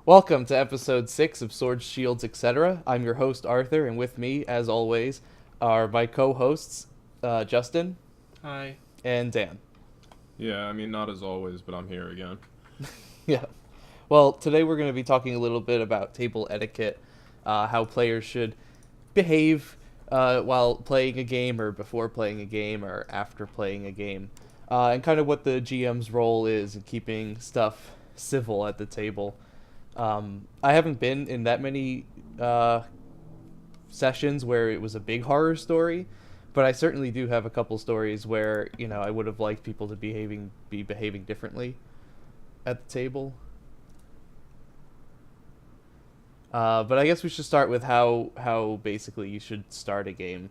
Welcome to episode 6 of Swords, Shields, etc. I'm your host, Arthur, and with me, as always, are my co hosts, Justin Hi. and Dan. Yeah, I mean, not as always, but I'm here again. Yeah. Well, today we're going to be talking a little bit about table etiquette, how players should behave while playing a game, or before playing a game, or after playing a game, and kind of what the GM's role is in keeping stuff civil at the table. I haven't been in that many sessions where it was a big horror story, but I certainly do have a couple stories where I would have liked people to be behaving differently at the table. But I guess we should start with how basically you should start a game.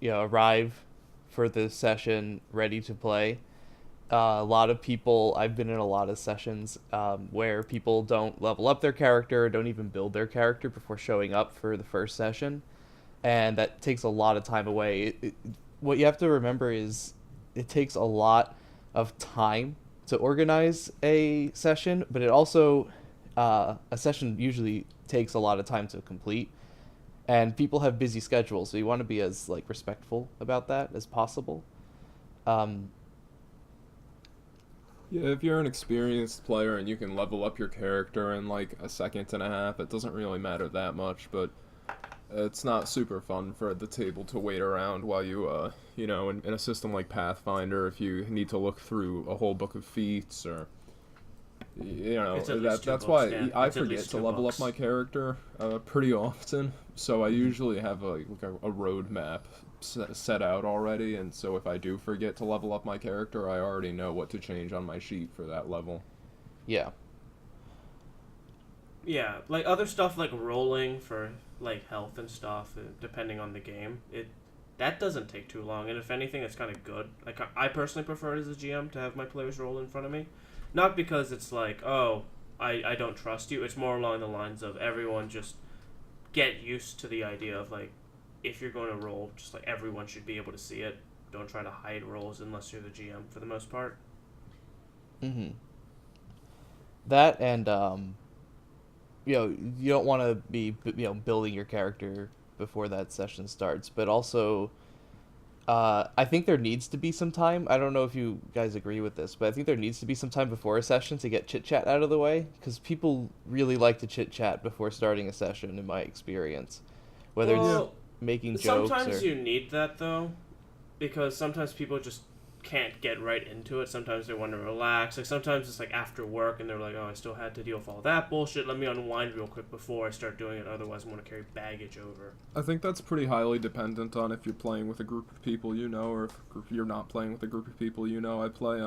Arrive for the session ready to play. A lot of people, I've been in a lot of sessions where people don't level up their character, don't even build their character before showing up for the first session, and that takes a lot of time away. What you have to remember is it takes a lot of time to organize a session, but it also a session usually takes a lot of time to complete, and people have busy schedules, so you want to be as respectful about that as possible. Um, Yeah, if you're an experienced player and you can level up your character in like a second and a half, it doesn't really matter that much, but it's not super fun for the table to wait around while in a system like Pathfinder, if you need to look through a whole book of feats or It's at least two that's books, why Dan. I It's at forget least to two level books. up my character pretty often. So I usually have a roadmap set out already, and so if I do forget to level up my character, I already know what to change on my sheet for that level. yeah. Yeah, like other stuff like rolling for like health and stuff, depending on the game. That doesn't take too long, and if anything, it's kind of good. Like I personally prefer it as a GM to have my players roll in front of me, not because it's like I don't trust you. It's more along the lines of everyone just get used to the idea of like if you're going to roll, just like everyone should be able to see it. Don't try to hide rolls unless you're the GM for the most part. Mm-hmm. That and you don't want to be building your character before that session starts, but also I think there needs to be some time. I don't know if you guys agree with this, but I think there needs to be some time before a session to get chit chat out of the way, because people really like to chit chat before starting a session, in my experience, whether it's Yeah. Well, making jokes sometimes or you need that though, because sometimes people just can't get right into it. Sometimes they want to relax. Like sometimes it's like after work and they're like, "Oh, I still had to deal with all that bullshit. Let me unwind real quick before I start doing it. Otherwise, I'm gonna carry baggage over." I think that's pretty highly dependent on if you're playing with a group of people you know, or if you're not playing with a group of people you know. I play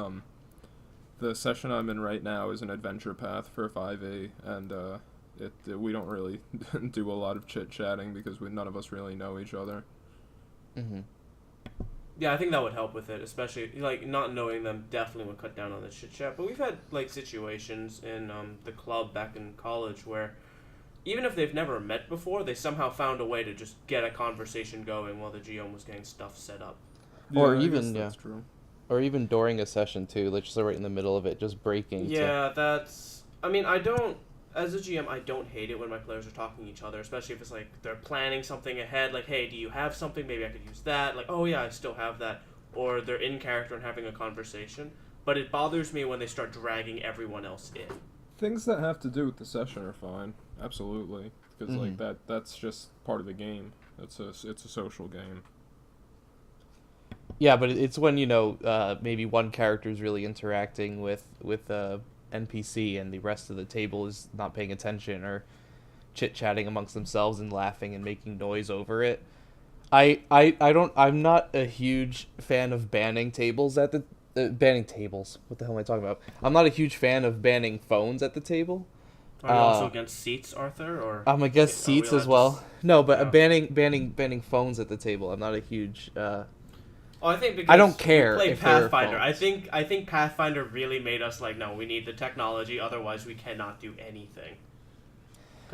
the session I'm in right now is an adventure path for 5A, and we don't really do a lot of chit chatting because none of us really know each other. mm-hmm. Yeah, I think that would help with it, especially like not knowing them definitely would cut down on the chit chat. But we've had like situations in the club back in college where even if they've never met before, they somehow found a way to just get a conversation going while the GM was getting stuff set up. or Yeah, I guess even that's true. or even during a session too, like just right in the middle of it, just breaking to Yeah, that's. I mean, I don't. As a GM, I don't hate it when my players are talking to each other, especially if it's like they're planning something ahead. Like, hey, do you have something? Maybe I could use that. Like, oh yeah, I still have that. Or they're in character and having a conversation. But it bothers me when they start dragging everyone else in. Things that have to do with the session are fine, absolutely, because mm-hmm. like that's just part of the game. It's a social game. Yeah, but it's when maybe one character is really interacting with a NPC and the rest of the table is not paying attention or chit chatting amongst themselves and laughing and making noise over it. I don't. I'm not a huge fan of banning tables at the banning tables. What the hell am I talking about? I'm not a huge fan of banning phones at the table. Are you also Uh, against seats, Arthur? Or I'm against are we seats allowed as to? well. No, but Yeah. banning phones at the table. I'm not a huge. Oh, I think I don't because we care play if there are Pathfinder. I phones. think I think Pathfinder really made us like, no, we need the technology, otherwise we cannot do anything.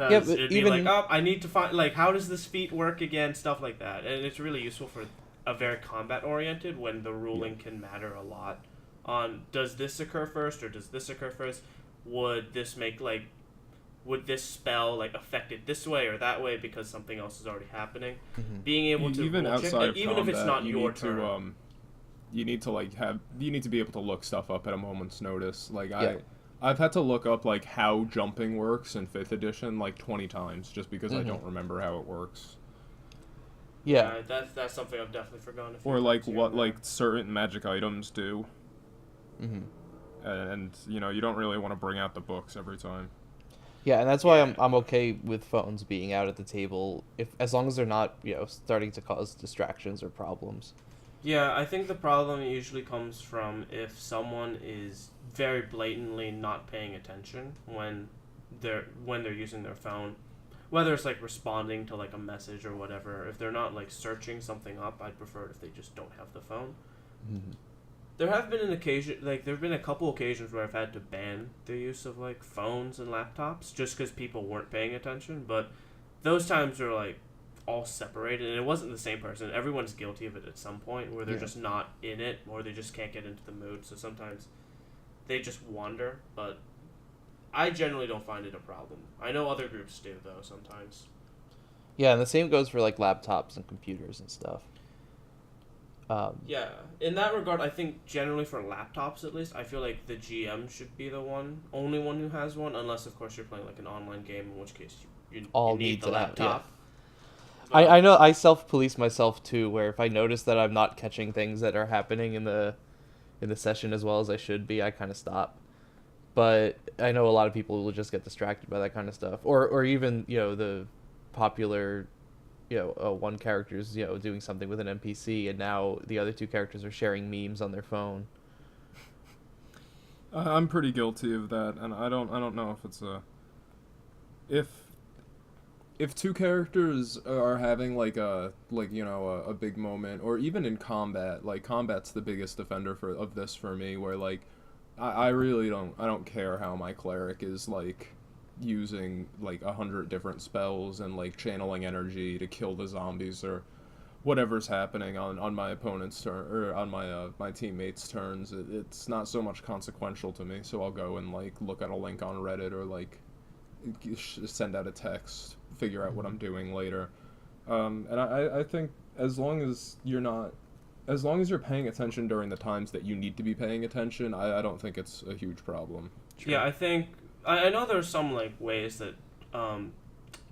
Yeah, Because but it'd be like, even oh, I need to find like how does this feat work again, stuff like that, and it's really useful for a very combat oriented when the Yeah. ruling can matter a lot on does this occur first or does this occur first. would this make like would this spell like affect it this way or that way because something else is already happening. Hmm. Being able to Even roll check, outside of even combat, if it's not you your need turn. to you need to be able to look stuff up at a moment's notice. Like Yeah. I've had to look up like how jumping works in 5th edition like 20 times just because I Hmm. don't remember how it works. Yeah. That's something I've definitely forgotten. A few Or like times here what and there. like certain magic items do. Hmm. And you know, you don't really want to bring out the books every time. Yeah, and that's why Yeah. I'm okay with phones being out at the table, if as long as they're not, starting to cause distractions or problems. Yeah, I think the problem usually comes from if someone is very blatantly not paying attention when they're using their phone, whether it's like responding to like a message or whatever. If they're not like searching something up, I'd prefer it if they just don't have the phone. Hmm. There have been there've been a couple occasions where I've had to ban the use of like phones and laptops just because people weren't paying attention. But those times are like all separated, and it wasn't the same person. Everyone's guilty of it at some point where they're Yeah. just not in it, or they just can't get into the mood. So sometimes they just wander. But I generally don't find it a problem. I know other groups do though sometimes. Yeah, and the same goes for like laptops and computers and stuff. Yeah, in that regard, I think generally for laptops at least, I feel like the GM should be the only one who has one, unless of course you're playing like an online game, in which case All you need need the to have- yeah. laptop. I know I self-police myself too, where if I notice that I'm not catching things that are happening in the session as well as I should be, I kind of stop. But I know a lot of people will just get distracted by that kind of stuff, or even the popular, one character's doing something with an NPC, and now the other two characters are sharing memes on their phone. I'm pretty guilty of that, and I don't know if it's if two characters are having like a big moment, or even in combat, like combat's the biggest offender of this for me, where like I really don't care how my cleric is like using like 100 different spells and like channeling energy to kill the zombies or whatever's happening on my opponent's turn or on my teammates' turns. It's not so much consequential to me, so I'll go and like look at a link on Reddit or like send out a text, figure out what I'm doing later. And I think as long as you're paying attention during the times that you need to be paying attention, I don't think it's a huge problem. Yeah, I think I know there's some like ways that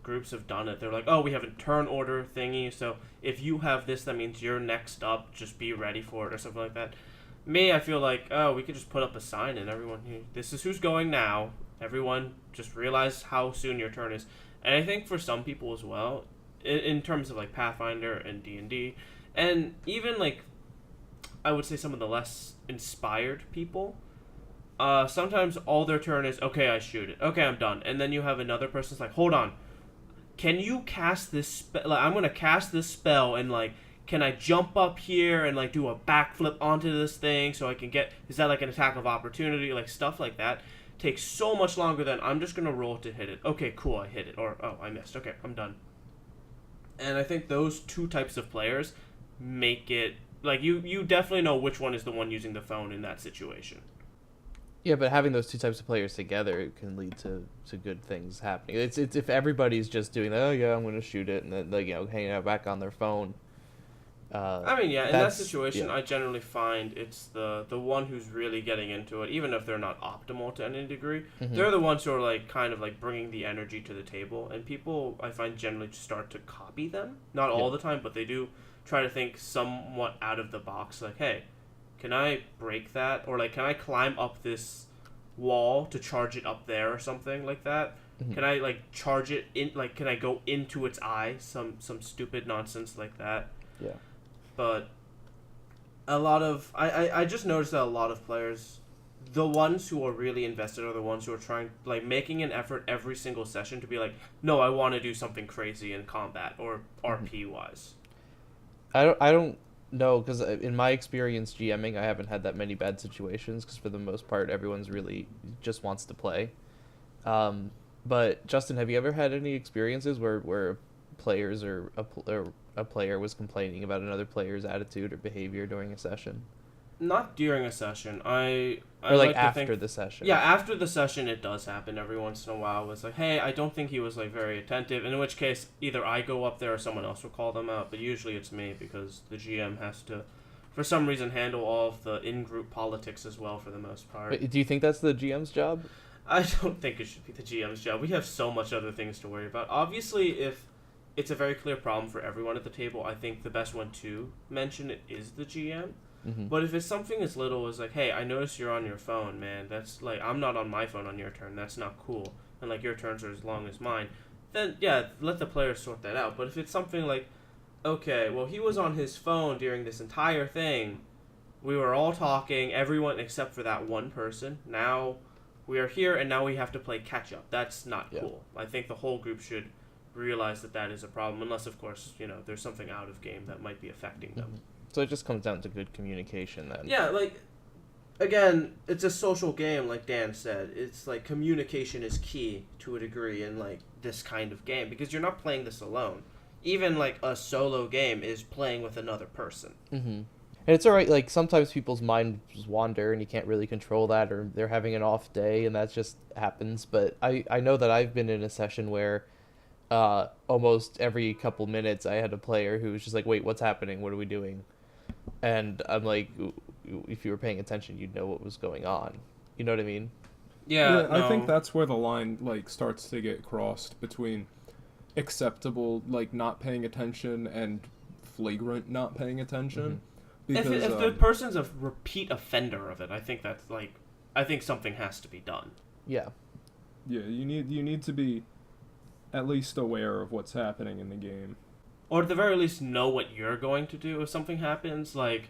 groups have done it. They're like, oh, we have a turn order thingy, so if you have this, that means you're next up. Just be ready for it or something like that. Me, I feel like, oh, we could just put up a sign and everyone, this is who's going now. Everyone just realize how soon your turn is. And I think for some people as well, in terms of like Pathfinder and D&D, and even like I would say some of the less inspired people, sometimes all their turn is, okay, I shoot it. Okay, I'm done. And then you have another person's like, hold on. Can you cast this spell? Like, I'm going to cast this spell and, like, can I jump up here and, like, do a backflip onto this thing so I can get... Is that, like, an attack of opportunity? Like, stuff like that takes so much longer than I'm just going to roll to hit it. Okay, cool, I hit it. Or, oh, I missed. Okay, I'm done. And I think those two types of players make it... Like, you definitely know which one is the one using the phone in that situation. Yeah, but having those two types of players together, it can lead to good things happening. It's if everybody's just doing, oh yeah, I'm going to shoot it, and then like hanging out back on their phone. I mean, yeah, in that that's- situation, yeah. I generally find it's the one who's really getting into it, even if they're not optimal to any degree. Mhm. They're the ones who are like kind of like bringing the energy to the table, and people I find generally just start to copy them. Not all the time, but they do try to think somewhat out of the box. Like, hey, can I break that, or like, can I climb up this wall to charge it up there, or something like that? Mhm. Can I like charge it in? Like, can I go into its eye? Some stupid nonsense like that. Yeah. But a lot of I just noticed that a lot of players, the ones who are really invested are the ones who are trying, like, making an effort every single session to be like, no, I want to do something crazy in combat or RP wise. I don't know, because in my experience GMing, I haven't had that many bad situations, because for the most part everyone's really just wants to play. But Justin, have you ever had any experiences where players or a player was complaining about another player's attitude or behavior during a session? Not during a session. I Or like like to after think. the session? Yeah, after the session, it does happen every once in a while. It's like, hey, I don't think he was like very attentive. In which case, either I go up there or someone else will call them out. But usually it's me because the GM has to, for some reason, handle all of the in-group politics as well for the most part. Wait, do you think that's the GM's job? I don't think it should be the GM's job. We have so much other things to worry about. Obviously, if it's a very clear problem for everyone at the table, I think the best one to mention it is the GM. Mm-hmm. But if it's something as little as like, hey, I noticed you're on your phone, man. That's like, I'm not on my phone on your turn. That's not cool. And like your turns are as long as mine. Then yeah, let the players sort that out. But if it's something like, okay, well he was on his phone during this entire thing. We were all talking, everyone except for that one person. Now we are here, and now we have to play catch up. That's not cool. I think the whole group should realize that that is a problem, unless of course there's something out of game that might be affecting them. Mm-hmm. So it just comes down to good communication then. Yeah, like, again, it's a social game, like Dan said. It's like communication is key to a degree in like this kind of game because you're not playing this alone. Even like a solo game is playing with another person. Mm-hmm. And it's alright, like sometimes people's minds wander and you can't really control that, or they're having an off day and that just happens. But I know that I've been in a session where almost every couple minutes I had a player who was just like, wait, what's happening? What are we doing? And I'm like, if you were paying attention, you'd know what was going on. You know what I mean? Yeah, no. I think that's where the line like starts to get crossed between acceptable like not paying attention and flagrant not paying attention. Mm-hmm. Because if the person's a repeat offender of it, I think that's like, I think something has to be done. Yeah. Yeah, you need to be at least aware of what's happening in the game. Or at the very least know what you're going to do if something happens. Like,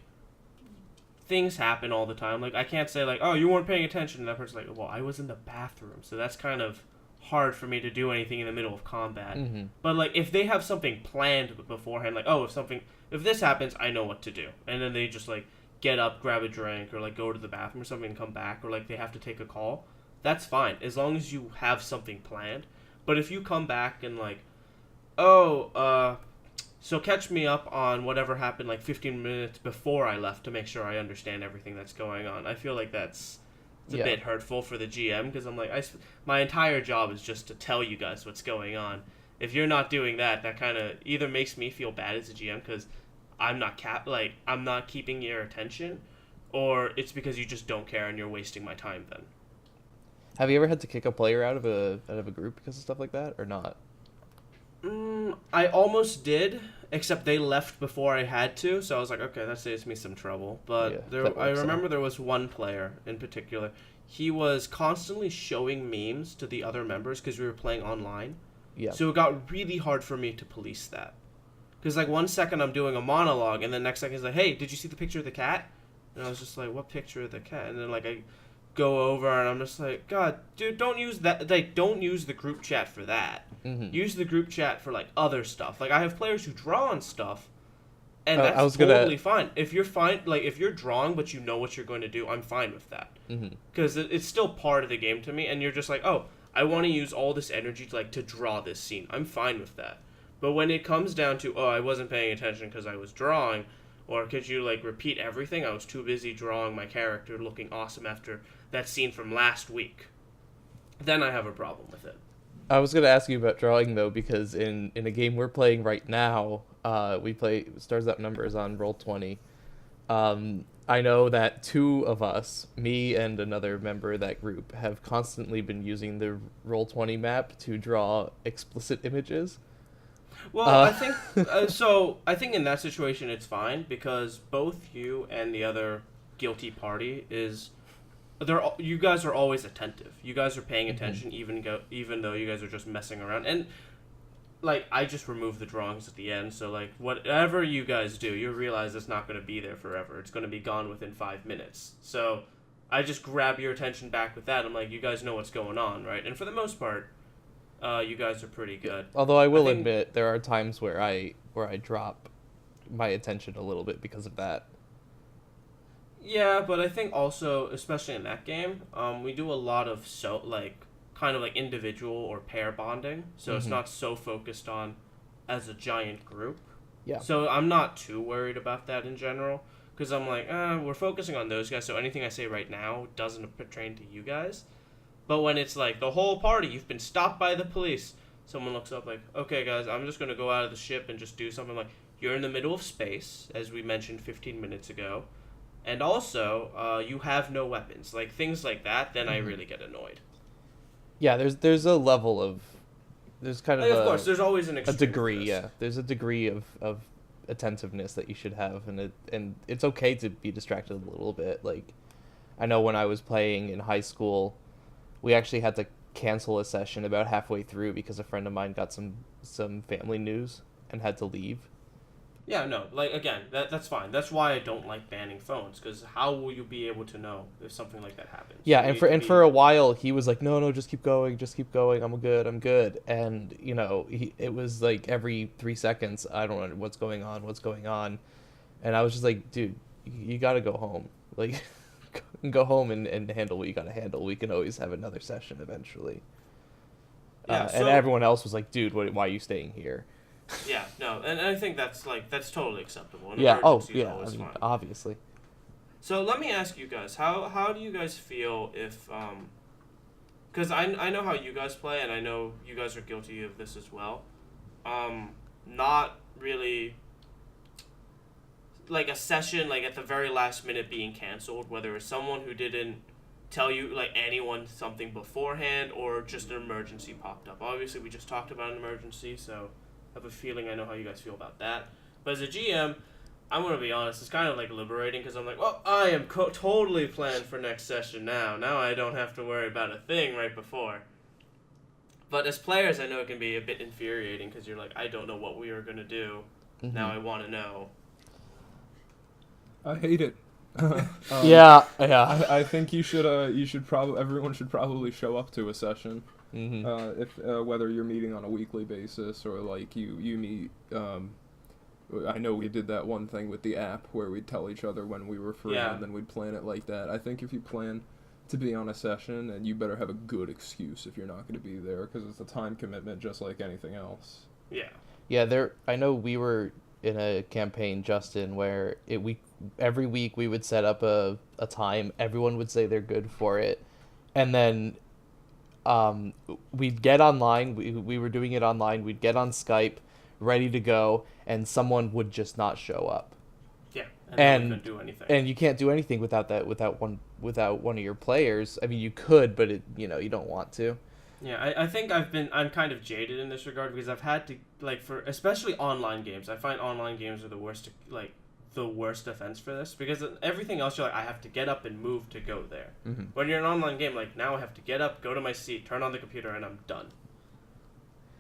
things happen all the time. Like, I can't say like, oh, you weren't paying attention, and that person's like, well, I was in the bathroom, so that's kind of hard for me to do anything in the middle of combat. Mm-hmm. But like, if they have something planned beforehand, like, oh, if this happens, I know what to do, and then they just like get up, grab a drink, or like go to the bathroom or something and come back, or like they have to take a call, that's fine as long as you have something planned. But if you come back and like, oh, so catch me up on whatever happened like 15 minutes before I left to make sure I understand everything that's going on. I feel like it's a bit hurtful for the GM because I'm like, my entire job is just to tell you guys what's going on. If you're not doing that, that kind of either makes me feel bad as a GM because I'm not I'm not keeping your attention, or it's because you just don't care and you're wasting my time then. Have you ever had to kick a player out of a group because of stuff like that, or not? I almost did, except they left before I had to, so I was like, okay, that saves me some trouble. But I remember there was one player in particular. He was constantly showing memes to the other members because we were playing online. Yeah. So it got really hard for me to police that. Because like 1 second I'm doing a monologue, and then next second he's like, hey, did you see the picture of the cat? And I was just like, what picture of the cat? And then like I go over and I'm just like, God, dude, don't use that. Like, don't use the group chat for that. Mm-hmm. Use the group chat for like other stuff. Like I have players who draw on stuff, and that's totally fine. If you're fine, like if you're drawing but you know what you're going to do, I'm fine with that. Because it's still part of the game to me. And you're just like, oh, I want to use all this energy to draw this scene. I'm fine with that. But when it comes down to, oh, I wasn't paying attention because I was drawing, or could you like repeat everything? I was too busy drawing my character looking awesome after that scene from last week. Then I have a problem with it. I was going to ask you about drawing, though, because in a game we're playing right now, we play Stars Up Numbers on Roll20. I know that two of us, me and another member of that group, have constantly been using the Roll20 map to draw explicit images. Well, I think I think in that situation it's fine because both you and the other guilty party you guys are always attentive. You guys are paying attention even though you guys are just messing around. And like I just remove the drawings at the end, so like whatever you guys do, you realize it's not going to be there forever. It's going to be gone within 5 minutes. So I just grab your attention back with that. I'm like, you guys know what's going on, right? And for the most part, you guys are pretty good. Although I will admit there are times where I drop my attention a little bit because of that. Yeah, but I think also, especially in that game, we do a lot of kind of like individual or pair bonding. So it's not so focused on as a giant group. Yeah. So I'm not too worried about that in general. because I'm like, we're focusing on those guys, so anything I say right now doesn't pertain to you guys. But when it's like the whole party, you've been stopped by the police, someone looks up like, okay, guys, I'm just going to go out of the ship and just do something like, you're in the middle of space, as we mentioned 15 minutes ago, and also, you have no weapons. Like, things like that, then I really get annoyed. Yeah, there's a level of... There's kind of Like, of course, there's always an a extreme degree, of this. yeah. There's a degree of attentiveness that you should have, and it's okay to be distracted a little bit. Like, I know when I was playing in high school, we actually had to cancel a session about halfway through because a friend of mine got some family news and had to leave. Yeah, no, like, again, that's fine. That's why I don't like banning phones, because how will you be able to know if something like that happens? Yeah, You and need for to and be- for a while he was like, no, just keep going, I'm good. And it was like every 3 seconds, I don't know what's going on, and I was just like, dude, you gotta go home, like, go home and handle what you gotta handle. We can always have another session eventually. Yeah, And so- everyone else was like, dude, why are you staying here? Yeah, no, and I think that's totally acceptable. An Yeah, emergency is I always mean, fine. obviously. So let me ask you guys, how do you guys feel if because I know how you guys play, and I know you guys are guilty of this as well. Not really like a session like at the very last minute being canceled, whether it's someone who didn't tell you like anyone something beforehand or just an emergency popped up. Obviously, we just talked about an emergency, so I have a feeling I know how you guys feel about that. But as a GM, I'm going to be honest, it's kind of like liberating because I'm like, well, I am totally planned for next session now. Now I don't have to worry about a thing right before. But as players, I know it can be a bit infuriating because you're like, I don't know what we are going to do. Mm-hmm. Now I want to know. I hate it. Yeah. I think everyone should probably show up to a session. Mm-hmm. If whether you're meeting on a weekly basis or like you meet. I know we did that one thing with the app where we'd tell each other when we were free, Yeah. and then we'd plan it like that. I think if you plan to be on a session, and you better have a good excuse if you're not going to be there, because it's a time commitment just like anything else. Yeah. Yeah, I know we were in a campaign, Justin, where every week we would set up a time. Everyone would say they're good for it, and then we'd get online. We were doing it online. We'd get on Skype, ready to go, and someone would just not show up. Yeah. And- then we couldn't do anything. And you can't do anything without one of your players. I mean, you could, but you don't want to. Yeah, I think I'm kind of jaded in this regard because I've had to, like, for especially online games, I find online games are the worst offense for this, because everything else you're like, I have to get up and move to go there. Mm-hmm. When you're an online game, like, now I have to get up, go to my seat, turn on the computer, and I'm done.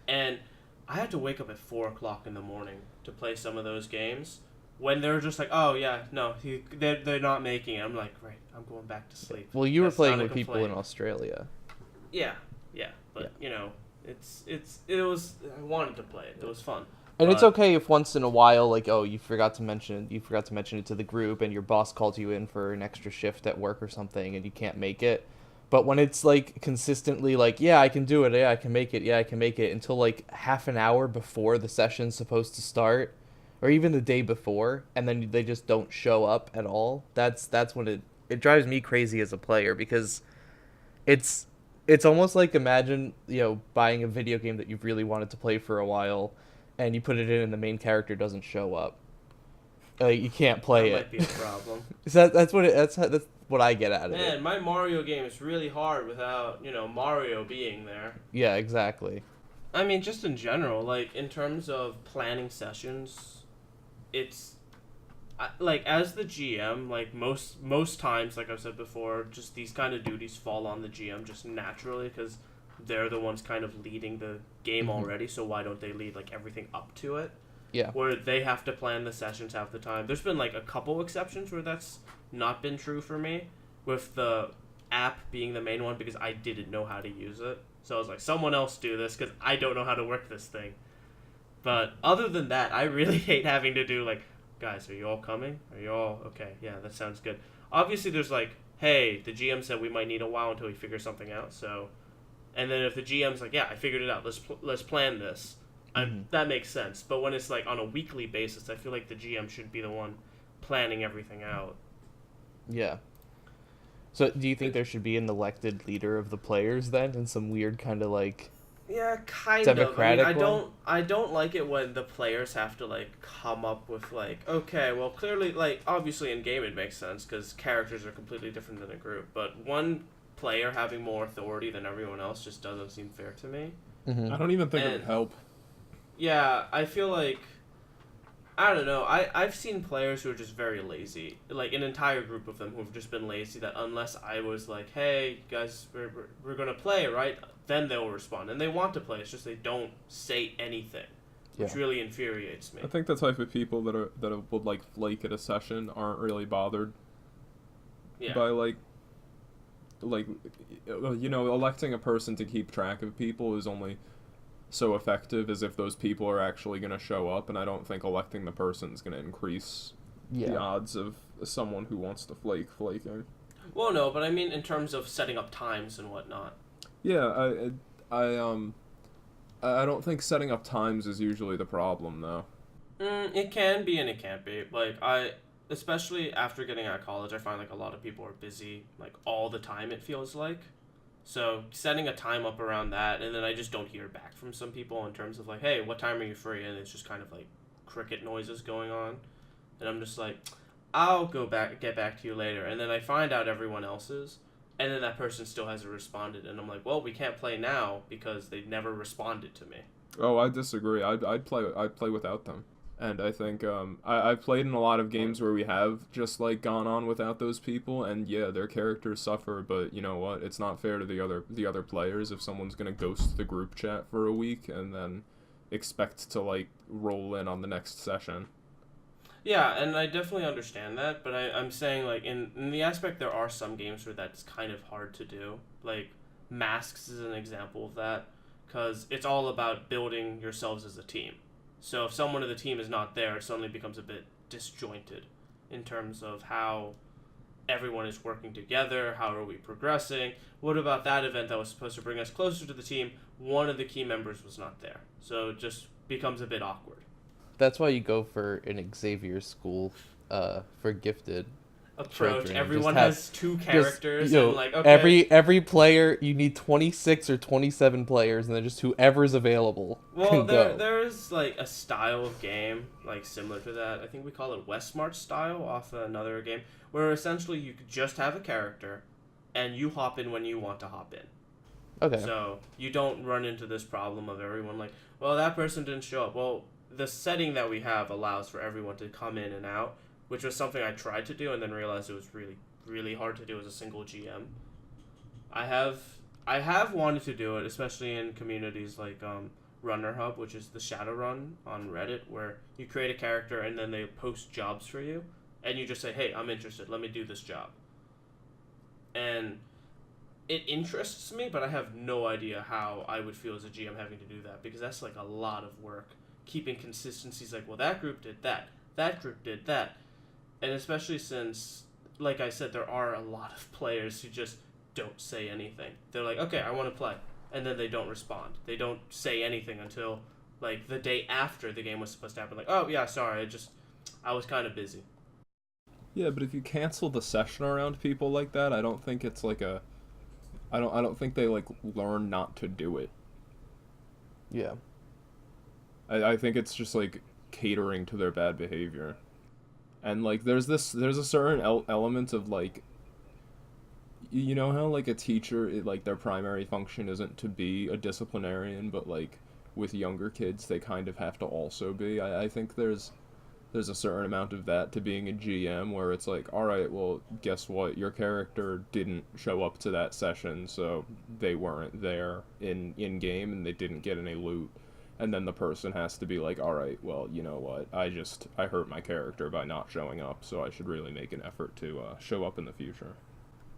And I had to wake up at 4 o'clock in the morning to play some of those games when they're just like, oh yeah, no, they're not making it. I'm like, great, I'm going back to sleep. Well, you were That's playing not a with people in complaint. Australia. Yeah, but it was. I wanted to play it. It was fun. And it's But- okay if once in a while, like, oh, you forgot to mention it to the group, and your boss called you in for an extra shift at work or something, and you can't make it. But when it's like consistently, like, yeah, I can do it, yeah, I can make it, until like half an hour before the session's supposed to start, or even the day before, and then they just don't show up at all. That's when it drives me crazy as a player, because it's almost like, imagine, buying a video game that you've really wanted to play for a while, and you put it in and the main character doesn't show up. You can't play that it. might be a problem. So that's what I get out of Man, it. my Mario game is really hard without Mario being there. Yeah, exactly. I mean, just in general, like in terms of planning sessions, it's like, as the GM, like most times, like I've said before, just these kind of duties fall on the GM just naturally because they're the ones kind of leading the game already. So why don't they lead like everything up to it? Yeah. Where they have to plan the sessions half the time. There's been like a couple exceptions where that's not been true for me, with the app being the main one because I didn't know how to use it. So I was like, someone else do this because I don't know how to work this thing. But other than that, I really hate having to do like, guys, are you all coming? Are you all okay? Yeah, that sounds good. Obviously, there's like, hey, the GM said we might need a while until we figure something out. So, and then if the GM's like, yeah, I figured it out. Let's plan this. That makes sense. But when it's like on a weekly basis, I feel like the GM should be the one planning everything out. Yeah. So do you think there should be an elected leader of the players then, in some weird kind of like Yeah, kind of. I mean, democratic way? I don't like it when the players have to like come up with like, okay, well, clearly, like, obviously in game it makes sense because characters are completely different than a group, but one player having more authority than everyone else just doesn't seem fair to me. Mm-hmm. I don't even think it And would help. yeah, I feel like I don't know. I've seen players who are just very lazy, like an entire group of them who have just been lazy. That unless I was like, "Hey guys, we're gonna play, right?" Then they'll respond, and they want to play. It's just they don't say anything, which Yeah. really infuriates me. I think the type of people would like flake at a session aren't really bothered Yeah, by like electing a person to keep track of people is only so effective as if those people are actually going to show up, and I don't think electing the person is going to increase the Yeah. odds of someone who wants to flaking. well, no, but I mean in terms of setting up times and whatnot. Yeah, I don't think setting up times is usually the problem though. It can be and it can't be. Like especially after getting out of college, I find like a lot of people are busy like all the time. It feels like. So setting a time up around that, and then I just don't hear back from some people in terms of like, hey, what time are you free? And it's just kind of like cricket noises going on, and I'm just like, I'll get back to you later, and then I find out everyone else's, and then that person still hasn't responded, and I'm like, well, we can't play now because they never responded to me. Oh, I disagree. I'd play without them. And I think I've played in a lot of games where we have just like gone on without those people, and yeah, their characters suffer. But you know what? It's not fair to the other players if someone's gonna ghost the group chat for a week and then expect to like roll in on the next session. Yeah, and I definitely understand that, but I'm saying like in the aspect there are some games where that's kind of hard to do. Like Masks is an example of that because it's all about building yourselves as a team. So if someone of the team is not there, it suddenly becomes a bit disjointed in terms of how everyone is working together, how are we progressing? What about that event that was supposed to bring us closer to the team? One of the key members was not there. So it just becomes a bit awkward. That's why you go for an Xavier school for gifted Approach. children. Everyone Just has two just, characters you know, and like okay. every player, you need 26 or 27 players, and then just whoever's available Well, can go. there's like a style of game like similar to that. I think we call it Westmart style off another game where essentially you could just have a character and you hop in when you want to hop in. Okay. So you don't run into this problem of everyone like, well, that person didn't show up. Well, the setting that we have allows for everyone to come in and out, which was something I tried to do and then realized it was really, really hard to do as a single GM. I have wanted to do it, especially in communities like Runner Hub, which is the Shadowrun on Reddit, where you create a character and then they post jobs for you, and you just say, hey, I'm interested, let me do this job. And it interests me, but I have no idea how I would feel as a GM having to do that, because that's like a lot of work. Keeping consistencies like, well, that group did that group did that. And especially since, like I said, there are a lot of players who just don't say anything. They're like, okay, I want to play. And then they don't respond. They don't say anything until, like, the day after the game was supposed to happen. Like, oh, yeah, sorry, I was kind of busy. Yeah, but if you cancel the session around people like that, I don't think it's like I don't think they like learn not to do it. Yeah. I think it's just like catering to their bad behavior. And like there's a certain element of like, you know how like a teacher like their primary function isn't to be a disciplinarian, but like with younger kids they kind of have to also be. I think there's a certain amount of that to being a GM where it's like, all right, well, guess what? Your character didn't show up to that session, so they weren't there in game and they didn't get any loot. And then the person has to be like, all right, well, you know what? I hurt my character by not showing up, so I should really make an effort to show up in the future.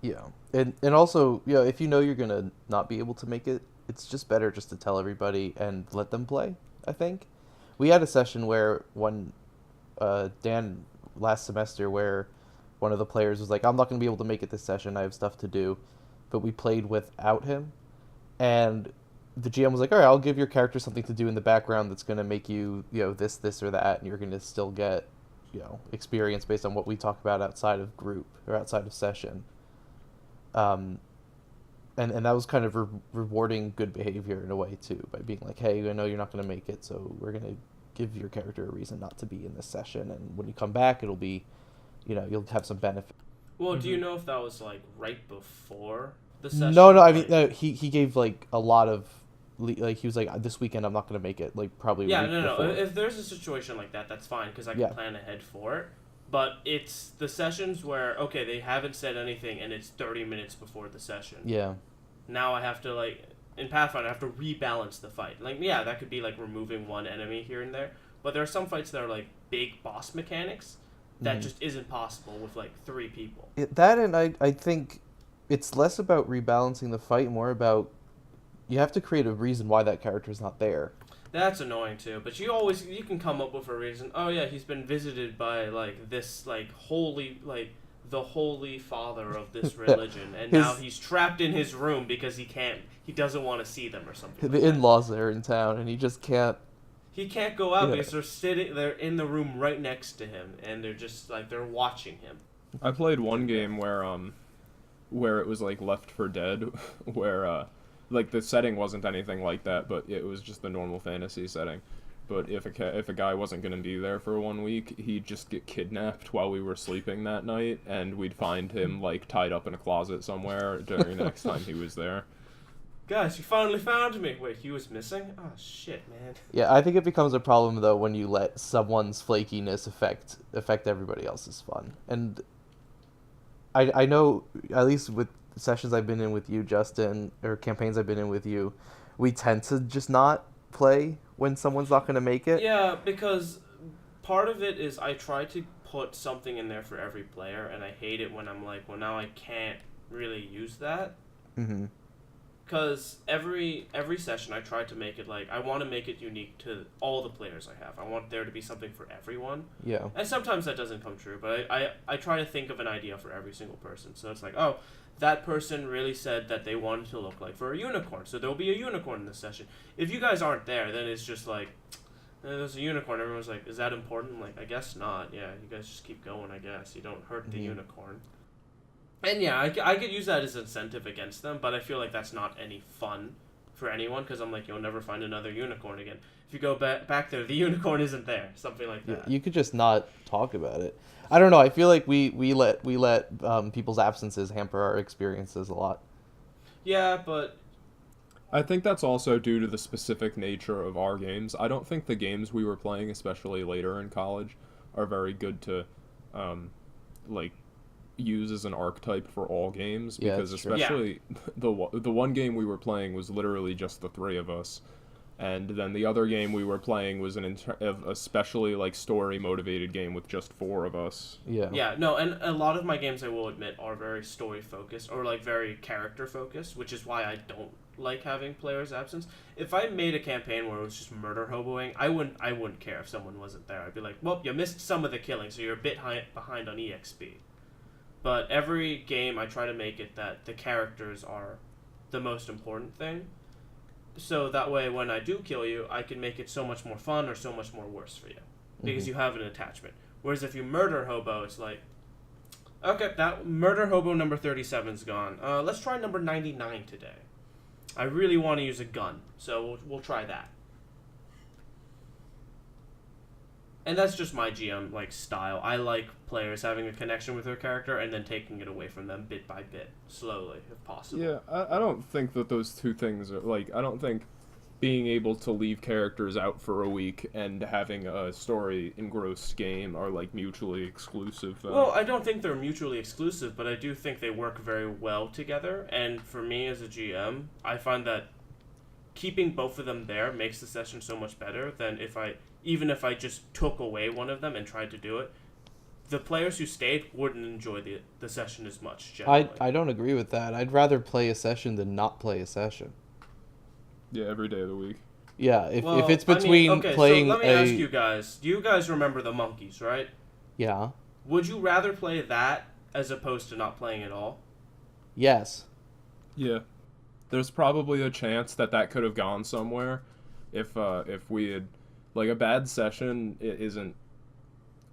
Yeah. And also, yeah, if you know you're going to not be able to make it, it's just better just to tell everybody and let them play, I think. We had a session where Dan last semester where one of the players was like, I'm not going to be able to make it this session, I have stuff to do, but we played without him, and the GM was like, all right, I'll give your character something to do in the background that's going to make you, this, or that, and you're going to still get experience based on what we talk about outside of group or outside of session. And that was kind of rewarding good behavior in a way too, by being like, hey, I know you're not going to make it, so we're going to give your character a reason not to be in this session, and when you come back, it'll be, you'll have some benefit. Well, do you Mhm. know if that was like right before the session? No, I Like- mean, no, he gave like a lot of, like, he was like, this weekend I'm not going to make it, like probably a Yeah, week no. before. If there's a situation like that, that's fine because I can Yeah. plan ahead for it. But it's the sessions where okay, they haven't said anything and it's 30 minutes before the session. Yeah. Now I have to like in Pathfinder I have to rebalance the fight. Like yeah, that could be like removing one enemy here and there. But there are some fights that are like big boss mechanics that Mhm. just isn't possible with like 3 people. That, and I think it's less about rebalancing the fight, more about you have to create a reason why that character's not there. That's annoying too, but you can come up with a reason. Oh yeah, he's been visited by like this like holy like the holy father of this religion, and now he's trapped in his room because he doesn't want to see them or something. The like that. in-laws are in town, and he just can't. He can't go out Yeah. because they're in the room right next to him, and they're just like they're watching him. I played one game where it was like Left 4 Dead, where like the setting wasn't anything like that, but it was just the normal fantasy setting. But if a guy wasn't gonna be there for 1 week, he'd just get kidnapped while we were sleeping that night, and we'd find him like tied up in a closet somewhere during the next time he was there. Guys, you finally found me. Wait, he was missing? Oh shit, man. Yeah, I think it becomes a problem though when you let someone's flakiness affect everybody else's fun. And I know, at least with sessions I've been in with you, Justin, or campaigns I've been in with you, we tend to just not play when someone's not going to make it. Yeah, because part of it is I try to put something in there for every player, and I hate it when I'm like, well, now I can't really use that. Mm-hmm. Because every session I try to make it like, I want to make it unique to all the players I have. I want there to be something for everyone. Yeah. And sometimes that doesn't come true, but I try to think of an idea for every single person. So it's like, oh, that person really said that they wanted to look like for a unicorn, so there'll be a unicorn in this session. If you guys aren't there, then it's just like, there's a unicorn. Everyone's like, is that important? I'm like, I guess not. Yeah, you guys just keep going, I guess. You don't hurt the unicorn. And yeah, I could use that as incentive against them, but I feel like that's not any fun for anyone, because I'm like, you'll never find another unicorn again. If you go back there, the unicorn isn't there. Something like that. You could just not talk about it. I don't know. I feel like we let people's absences hamper our experiences a lot. Yeah, but I think that's also due to the specific nature of our games. I don't think the games we were playing, especially later in college, are very good to, like, use as an archetype for all games. Yeah, Because that's true. especially the one game we were playing was literally just the 3 of us. And then the other game we were playing was an especially like story motivated game with just 4 of us. Yeah. yeah, no, and a lot of my games, I will admit, are very story focused or like very character focused, which is why I don't like having players' absence. If I made a campaign where it was just murder hoboing, I wouldn't care if someone wasn't there. I'd be like, well, you missed some of the killing, so you're a bit behind on EXP. But every game, I try to make it that the characters are the most important thing. So that way, when I do kill you, I can make it so much more fun or so much more worse for you. Because you have an attachment. Whereas if you murder hobo, it's like, okay, that murder hobo number 37's gone. Let's try number 99 today. I really want to use a gun, so we'll try that. And that's just my GM like style. I like players having a connection with their character and then taking it away from them bit by bit, slowly, if possible. Yeah, I don't think that those two things are, like, I don't think being able to leave characters out for a week and having a story engrossed game are, like, mutually exclusive. Well, I don't think they're mutually exclusive, but I do think they work very well together. And for me as a GM, I find that keeping both of them there makes the session so much better than even if I just took away one of them and tried to do it. The players who stayed wouldn't enjoy the session as much, generally. I don't agree with that. I'd rather play a session than not play a session. Yeah, every day of the week. Yeah, if it's I mean, between okay, playing so let me ask you guys. Do you guys remember the monkeys, right? Yeah. Would you rather play that as opposed to not playing at all? Yes. Yeah. There's probably a chance that could have gone somewhere if we had, like, a bad session isn't,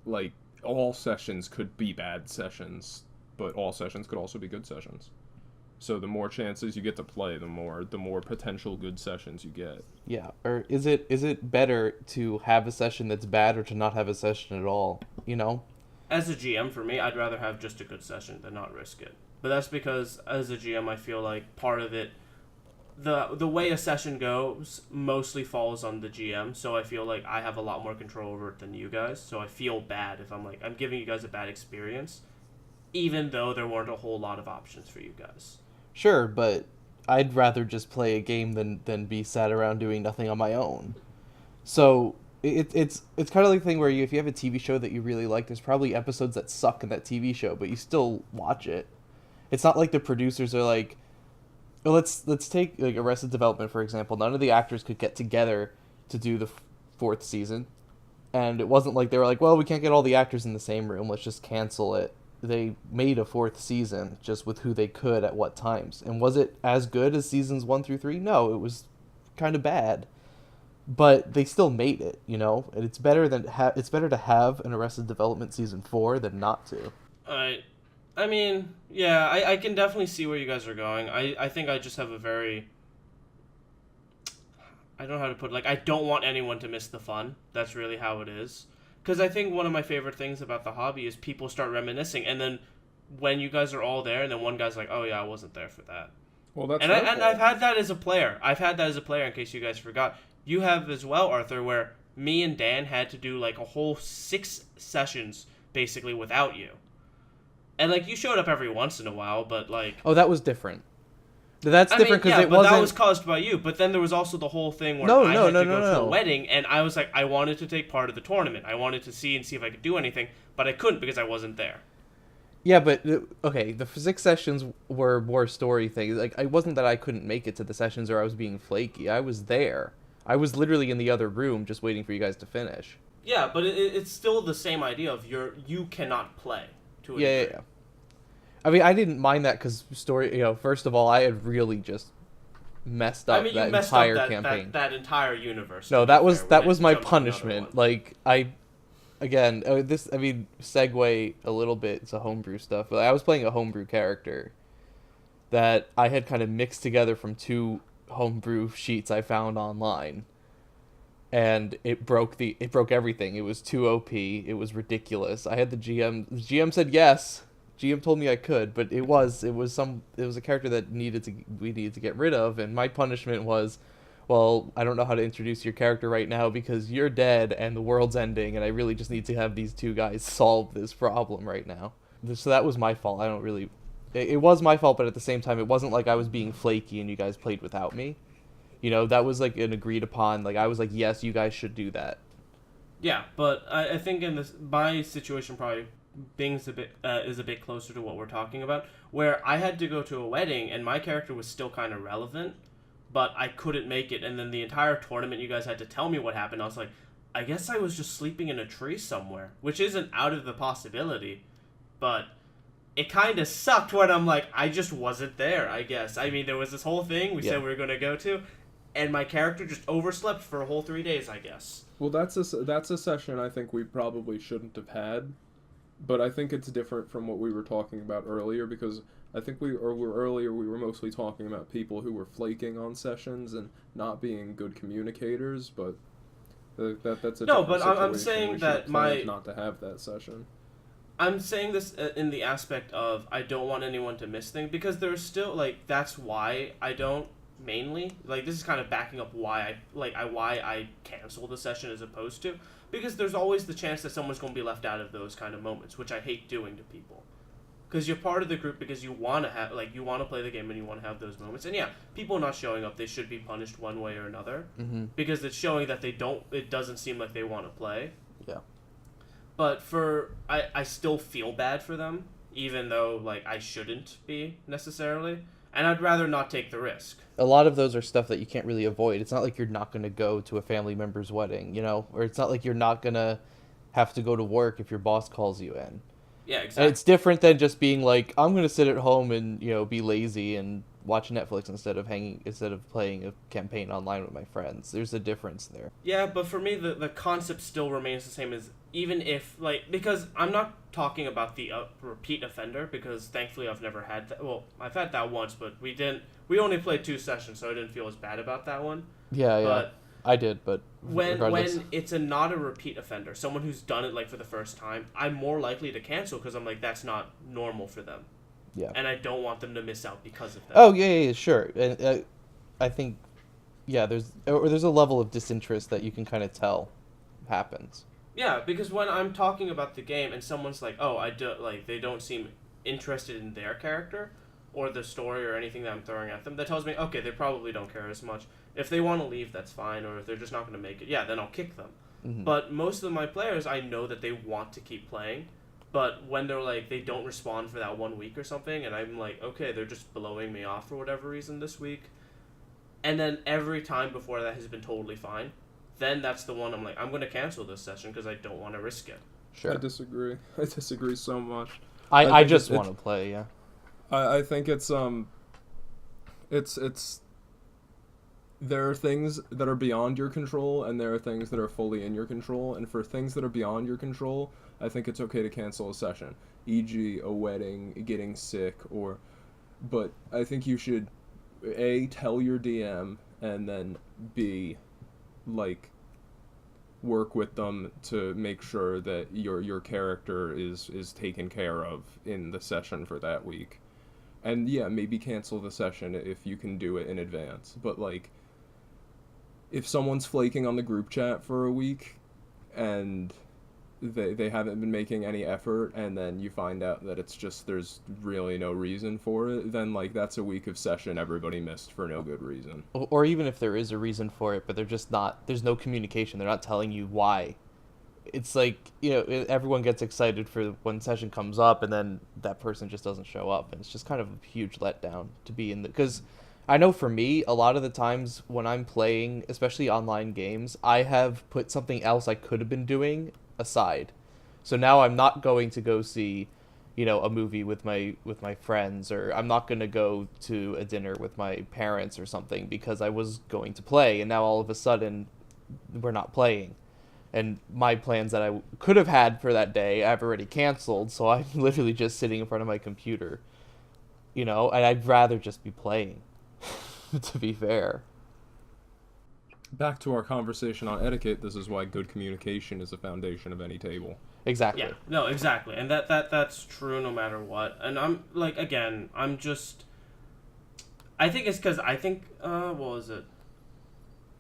like, all sessions could be bad sessions, but all sessions could also be good sessions. So the more chances you get to play, the more potential good sessions you get. Yeah, or is it better to have a session that's bad or to not have a session at all? You know? As a GM, for me, I'd rather have just a good session than not risk it. But that's because, as a GM, I feel like part of it, the way a session goes mostly falls on the GM, so I feel like I have a lot more control over it than you guys, so I feel bad if I'm giving you guys a bad experience, even though there weren't a whole lot of options for you guys. Sure, but I'd rather just play a game than be sat around doing nothing on my own. So it's kind of like the thing where if you have a TV show that you really like, there's probably episodes that suck in that TV show, but you still watch it. It's not like the producers are like, well, let's take like Arrested Development for example. None of the actors could get together to do the fourth season, and it wasn't like they were like, well, we can't get all the actors in the same room. Let's just cancel it. They made a fourth season just with who they could at what times. And was it as good as seasons 1 through 3? No, it was kind of bad. But they still made it, you know? And it's better it's better to have an Arrested Development season 4 than not to. I mean, yeah, I can definitely see where you guys are going. I think I just have a very... I don't know how to put it. Like, I don't want anyone to miss the fun. That's really how it is. Because I think one of my favorite things about the hobby is people start reminiscing, and then when you guys are all there, and then one guy's like, "Oh yeah, I wasn't there for that." Well, that's and I've had that as a player. In case you guys forgot. You have as well, Arthur, where me and Dan had to do like a whole 6 sessions basically without you, and like you showed up every once in a while, but like that was different. That's different because it but wasn't. That was caused by you. But then there was also the whole thing where I had to go to a wedding, and I was like, I wanted to take part of the tournament. I wanted to see if I could do anything, but I couldn't because I wasn't there. Yeah, but okay, the 6 sessions were more story things. Like, it wasn't that I couldn't make it to the sessions or I was being flaky. I was there. I was literally in the other room just waiting for you guys to finish. Yeah, but it's still the same idea of you cannot play to a degree. Yeah. I mean, I didn't mind that because story. First of all, I had really just messed up that entire campaign. That entire universe. No, that was my punishment. Like segue a little bit to homebrew stuff. But I was playing a homebrew character that I had kind of mixed together from 2 homebrew sheets I found online, and it broke everything. It was too OP. It was ridiculous. I had the GM. The GM said yes. GM told me I could, but it was a character that we needed to get rid of, and my punishment was, well, I don't know how to introduce your character right now because you're dead and the world's ending, and I really just need to have these 2 guys solve this problem right now. So that was my fault. It was my fault, but at the same time, it wasn't like I was being flaky and you guys played without me. That was like an agreed upon. Like, I was like, yes, you guys should do that. Yeah, but I think in my situation probably is a bit closer to what we're talking about, where I had to go to a wedding and my character was still kind of relevant, but I couldn't make it, and then the entire tournament you guys had to tell me what happened. I was like, I guess I was just sleeping in a tree somewhere, which isn't out of the possibility, but it kind of sucked when I'm like, I just wasn't there, I guess. I mean, there was this whole thing we said we were going to go to, and my character just overslept for a whole 3 days, I guess. Well, that's a session I think we probably shouldn't have had. But I think it's different from what we were talking about earlier, because I think we were mostly talking about people who were flaking on sessions and not being good communicators. But that's a no. But I'm situation. saying that not to have that session. I'm saying this in the aspect of I don't want anyone to miss things, because there's still that's why I don't mainly this is kind of backing up why I cancel the session as opposed to. Because there's always the chance that someone's going to be left out of those kind of moments, which I hate doing to people. Because you're part of the group because you want to you want to play the game and you want to have those moments. And yeah, people not showing up, they should be punished one way or another. Mm-hmm. Because it's showing that it doesn't seem like they want to play. Yeah. But I still feel bad for them, even though, I shouldn't be, necessarily. And I'd rather not take the risk. A lot of those are stuff that you can't really avoid. It's not like you're not going to go to a family member's wedding, or it's not like you're not going to have to go to work if your boss calls you in. Yeah, exactly. And it's different than just being like, I'm going to sit at home and, be lazy and watch Netflix instead of playing a campaign online with my friends. There's a difference there. Yeah, but for me, the concept still remains the same as even if like because I'm not talking about the repeat offender because thankfully I've never had that. Well, I've had that once, but we didn't. We only played 2 sessions, so I didn't feel as bad about that one. Yeah, yeah. But I did, but regardless. when it's not a repeat offender, someone who's done it like for the first time, I'm more likely to cancel because I'm like that's not normal for them, Yeah. and I don't want them to miss out because of that. Oh, yeah, sure. And I think, yeah, there's a level of disinterest that you can kind of tell happens. Yeah, because when I'm talking about the game and someone's like, "Oh, they don't seem interested in their character or the story or anything that I'm throwing at them," that tells me, okay, they probably don't care as much. If they want to leave, that's fine, or if they're just not going to make it, yeah, then I'll kick them. Mm-hmm. But most of my players, I know that they want to keep playing, but when they're like, they don't respond for that 1 week or something, and I'm like, okay, they're just blowing me off for whatever reason this week, and then every time before that has been totally fine, then that's the one I'm like, I'm going to cancel this session because I don't want to risk it. Sure. I disagree. I disagree so much. I just want to play, yeah. I think it's there are things that are beyond your control and there are things that are fully in your control, and for things that are beyond your control, I think it's okay to cancel a session, e.g. a wedding, getting sick, but I think you should A, tell your DM, and then B, like, work with them to make sure that your character is taken care of in the session for that week. And yeah, maybe cancel the session if you can do it in advance. But like, if someone's flaking on the group chat for a week and they haven't been making any effort, and then you find out that it's just there's really no reason for it, then like that's a week of session everybody missed for no good reason. Or even if there is a reason for it, but they're just not, there's no communication. They're not telling you why. It's like, everyone gets excited for when session comes up, and then that person just doesn't show up, and it's just kind of a huge letdown to be in because I know for me, a lot of the times when I'm playing, especially online games, I have put something else I could have been doing aside. So now I'm not going to go see, a movie with my friends, or I'm not going to go to a dinner with my parents or something because I was going to play, and now all of a sudden we're not playing. And my plans that I could have had for that day, I've already canceled, so I'm literally just sitting in front of my computer, and I'd rather just be playing, to be fair. Back to our conversation on etiquette, this is why good communication is the foundation of any table. Exactly. Yeah, no, exactly. And that's true no matter what. And I'm, like, again, I think it's because what was it?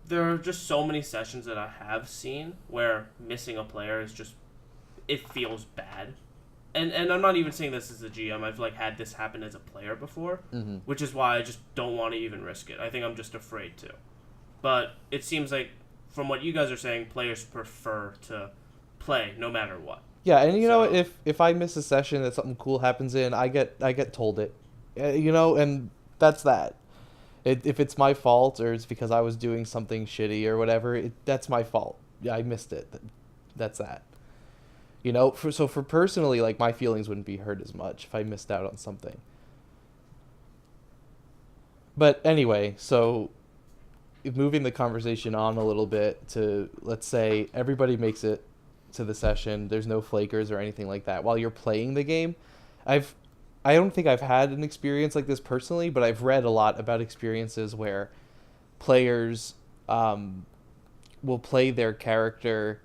There are just so many sessions that I have seen where missing a player is just, it feels bad. And I'm not even saying this as a GM. I've had this happen as a player before, Mm-hmm. which is why I just don't want to even risk it. I think I'm just afraid to. But it seems like, from what you guys are saying, players prefer to play no matter what. Yeah, and you know, if I miss a session that something cool happens in, I get told it, and that's that. If it's my fault or it's because I was doing something shitty or whatever, that's my fault. Yeah, I missed it. That's that. For personally, my feelings wouldn't be hurt as much if I missed out on something. But anyway, so moving the conversation on a little bit to, let's say everybody makes it to the session, there's no flakers or anything like that while you're playing the game. I don't think I've had an experience like this personally, but I've read a lot about experiences where players will play their character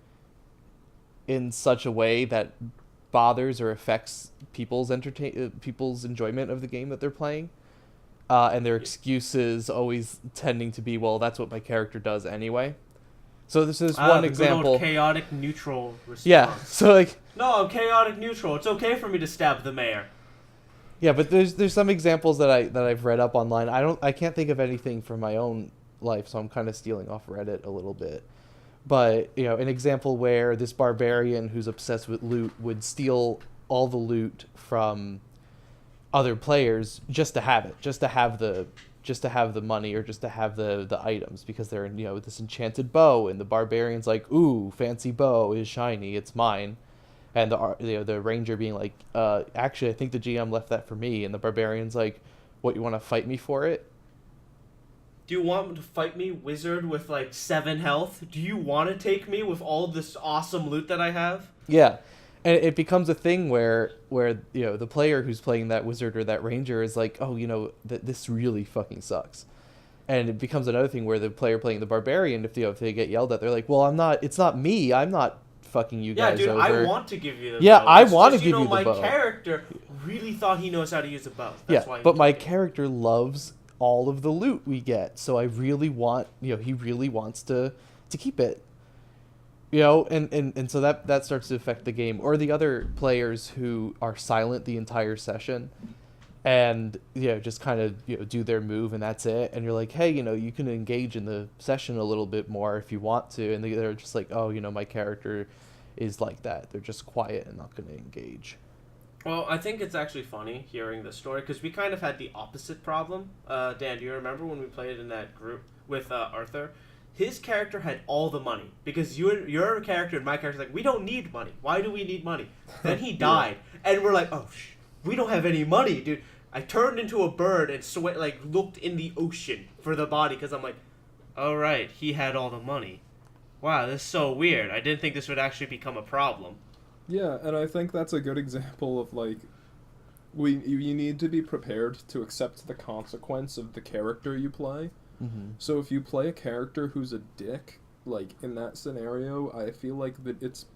in such a way that bothers or affects people's enjoyment of the game that they're playing. And their excuses always tending to be, well, that's what my character does anyway. So this is one example. Good old chaotic neutral response. Yeah, so no, I'm chaotic neutral. It's okay for me to stab the mayor. Yeah, but there's some examples that I've read up online. I can't think of anything from my own life, so I'm kind of stealing off Reddit a little bit. But an example where this barbarian who's obsessed with loot would steal all the loot from other players just to have it, just to have the money, or just to have the items, because they're in this enchanted bow, and the barbarian's like, ooh, fancy bow is shiny, it's mine. And the ranger being like, actually, I think the GM left that for me. And the barbarian's like, what, you want to fight me for it? Do you want to fight me, wizard with like 7 health? Do you want to take me with all this awesome loot that I have? Yeah. And it becomes a thing where the player who's playing that wizard or that ranger is like, oh, this really fucking sucks. And it becomes another thing where the player playing the barbarian, if they get yelled at, they're like, well, it's not me. I'm not fucking you guys over. I want to give you the bow. Yeah, I want to give you the my bow. My character really thought he knows how to use a bow. That's why but my character loves all of the loot we get, so I really want, he really wants to keep it. And so that starts to affect the game. Or the other players who are silent the entire session and just kind of do their move and that's it, and you're like, hey, you can engage in the session a little bit more if you want to, and they're just like, oh, my character is like that, they're just quiet and not going to engage. Well, I think it's actually funny hearing this story because we kind of had the opposite problem. Dan, do you remember when we played in that group with Arthur? His character had all the money because your character and my character like, we don't need money. Why do we need money? Then he died, and we're like, oh, we don't have any money, dude. I turned into a bird and looked in the ocean for the body because I'm like, all right, he had all the money. Wow, this is so weird. I didn't think this would actually become a problem. Yeah, and I think that's a good example of you need to be prepared to accept the consequence of the character you play. Mm-hmm. So if you play a character who's a dick, in that scenario, I feel like that it's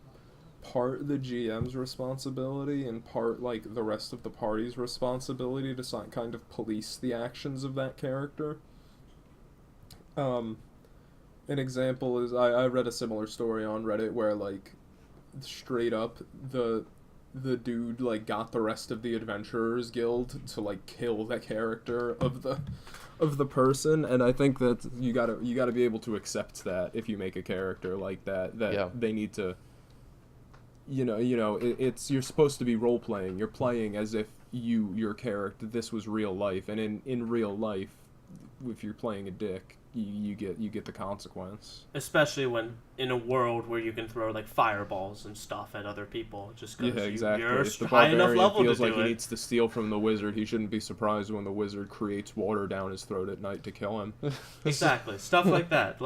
part the GM's responsibility and part the rest of the party's responsibility to kind of police the actions of that character. An example is I read a similar story on Reddit where straight up the dude got the rest of the adventurers guild to kill the character of the person, and I think that you gotta be able to accept that if you make a character like that they need to it's you're supposed to be role playing. You're playing as if your character, this was real life, and in real life, if you're playing a dick, you get the consequence. Especially when in a world where you can throw fireballs and stuff at other people, just because you're If the high enough level feels to do like he it. needs to steal from the wizard, he shouldn't be surprised when the wizard creates water down his throat at night to kill him. Exactly, stuff like that.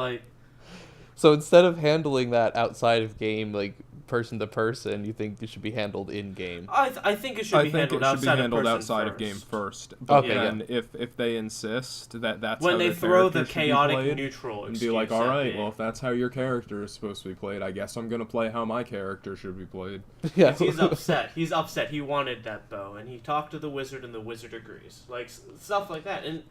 So instead of handling that outside of game, person to person, you think it should be handled in game? I think it should be handled outside of game first. But then if they insist that's when how they their throw the character should be chaotic played, neutral and be like, all right, well, if that's how your character is supposed to be played, I guess I'm gonna play how my character should be played. Yeah. He's upset. He's upset. He wanted that bow, and he talked to the wizard, and the wizard agrees. Stuff like that. And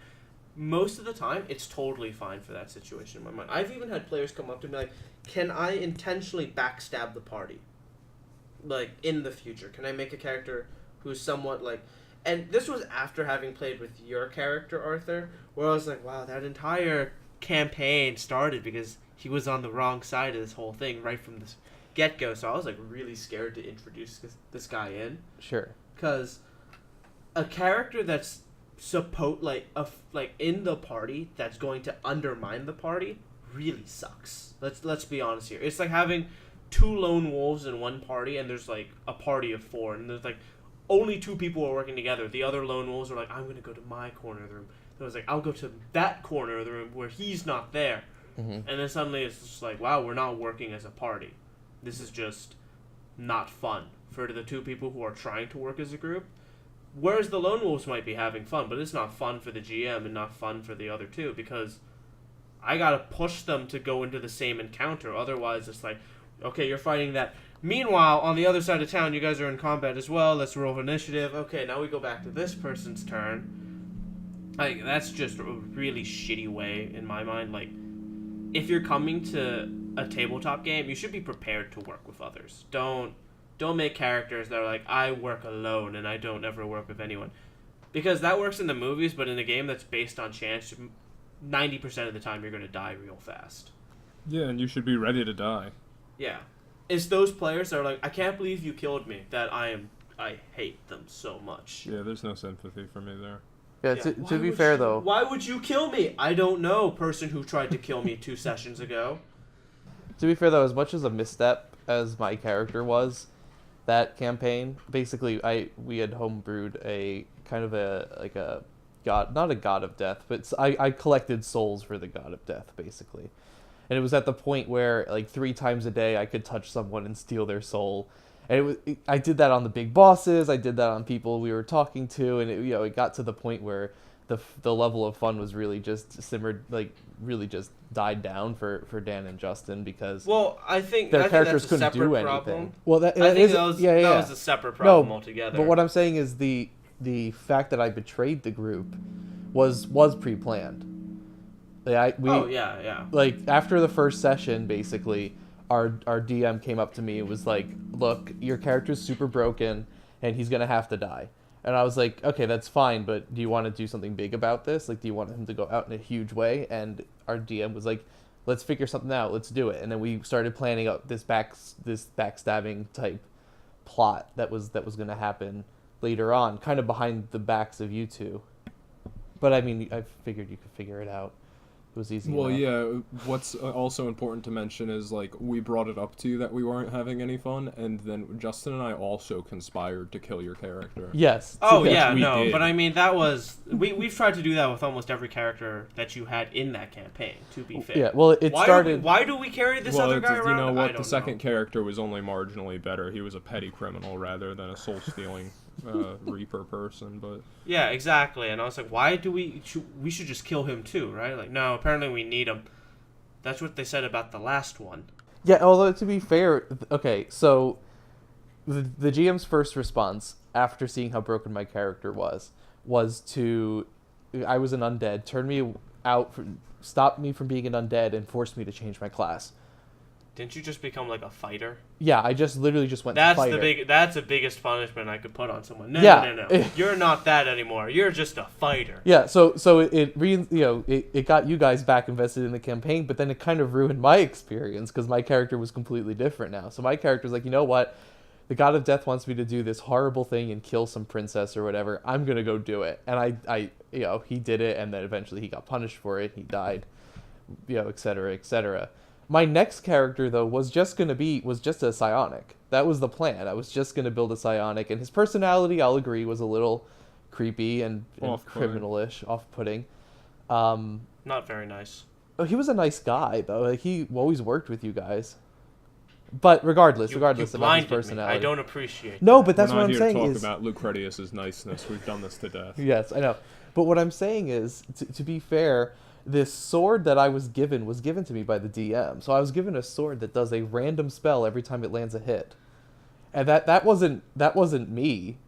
most of the time, it's totally fine for that situation in my mind. I've even had players come up to me like, can I intentionally backstab the party? In the future, can I make a character who's somewhat and this was after having played with your character, Arthur, where I was like, wow, that entire campaign started because he was on the wrong side of this whole thing right from the get-go, so I was really scared to introduce this guy in. Sure. Because a character that's in the party that's going to undermine the party really sucks. Let's be honest here. It's like having 2 lone wolves in one party, and there's a party of 4, and there's only 2 people are working together. The other lone wolves are I'm gonna go to my corner of the room. So I was I'll go to that corner of the room where he's not there. Mm-hmm. And then suddenly it's just wow, we're not working as a party. This is just not fun for the 2 people who are trying to work as a group. Whereas the lone wolves might be having fun, but it's not fun for the GM and not fun for the other 2 because I gotta push them to go into the same encounter. Otherwise, it's okay, you're fighting that. Meanwhile, on the other side of town, you guys are in combat as well. Let's roll initiative. Okay, now we go back to this person's turn. That's just a really shitty way, in my mind. If you're coming to a tabletop game, you should be prepared to work with others. Don't make characters that are I work alone and I don't ever work with anyone. Because that works in the movies, but in a game that's based on chance, 90% of the time you're going to die real fast. Yeah, and you should be ready to die. Yeah. It's those players that are I can't believe you killed me, that I hate them so much. Yeah, there's no sympathy for me there. Yeah, to be fair, though. Why would you kill me? I don't know, person who tried to kill me 2 sessions ago. To be fair, though, as much as a misstep as my character was, that campaign, basically, we had homebrewed a kind of a god, not a god of death, but I collected souls for the god of death, basically. And it was at the point where, like, 3 times a day I could touch someone and steal their soul. And I did that on the big bosses, I did that on people we were talking to, and it got to the point where the level of fun was really just simmered, like, really just died down for Dan and Justin, because Well, I think their characters that's a couldn't do separate anything. problem. Well, that I think is, that was yeah. that was a separate problem altogether. But what I'm saying is the fact that I betrayed the group was pre-planned. Like, after the first session, basically, our DM came up to me and was like, "Look, your character's super broken, and he's gonna have to die." And I was like, "Okay, that's fine, but do you want to do something big about this? Like, do you want him to go out in a huge way?" And our DM was like, "Let's figure something out. Let's do it." And then we started planning out this backstabbing type plot that was gonna happen later on, kind of behind the backs of you two. But I mean, I figured you could figure it out. It was easy Well, enough. yeah, what's also important to mention is, like, we brought it up to you that we weren't having any fun, and then Justin and I also conspired to kill your character. Yes. Oh Which yeah, we no, did. but I mean that was we've tried to do that with almost every character that you had in that campaign. To be fair, Yeah. Well, it started. Why do we carry this Well, other guy around? you know I what? don't The second know. character was only marginally better. He was a petty criminal rather than a soul-stealing Reaper person, but... Yeah, exactly. And I was like, why do we should just kill him too, right? Like, no, apparently we need him. That's what they said about the last one. Yeah. Although, to be fair, okay, so the GM's first response after seeing how broken my character was to, I was an undead, turn me out, stop me from being an undead, and force me to change my class. Didn't you just become like a fighter? Yeah, I just literally just went to That's fighter. That's the biggest punishment I could put on someone. No, Yeah. no. You're not that anymore. You're just a fighter. Yeah, so it got you guys back invested in the campaign, but then it kind of ruined my experience because my character was completely different now. So my character's like, you know what? The God of Death wants me to do this horrible thing and kill some princess or whatever. I'm gonna go do it, and I he did it, and then eventually he got punished for it. He died, et cetera, et cetera. My next character, though, was just a psionic. That was the plan. I was just going to build a psionic, and his personality, I'll agree, was a little creepy and Off-putting. criminalish, off-putting. Not very nice. He was a nice guy, though. Like, he always worked with you guys. But regardless You about his blinded me. personality. I don't appreciate No, that. but that's We're what not I'm here saying to talk is... about Lucretius's niceness. We've done this to death. Yes, I know. But what I'm saying is, to be fair, this sword that I was given to me by the DM. So I was given a sword that does a random spell every time it lands a hit. And that wasn't me.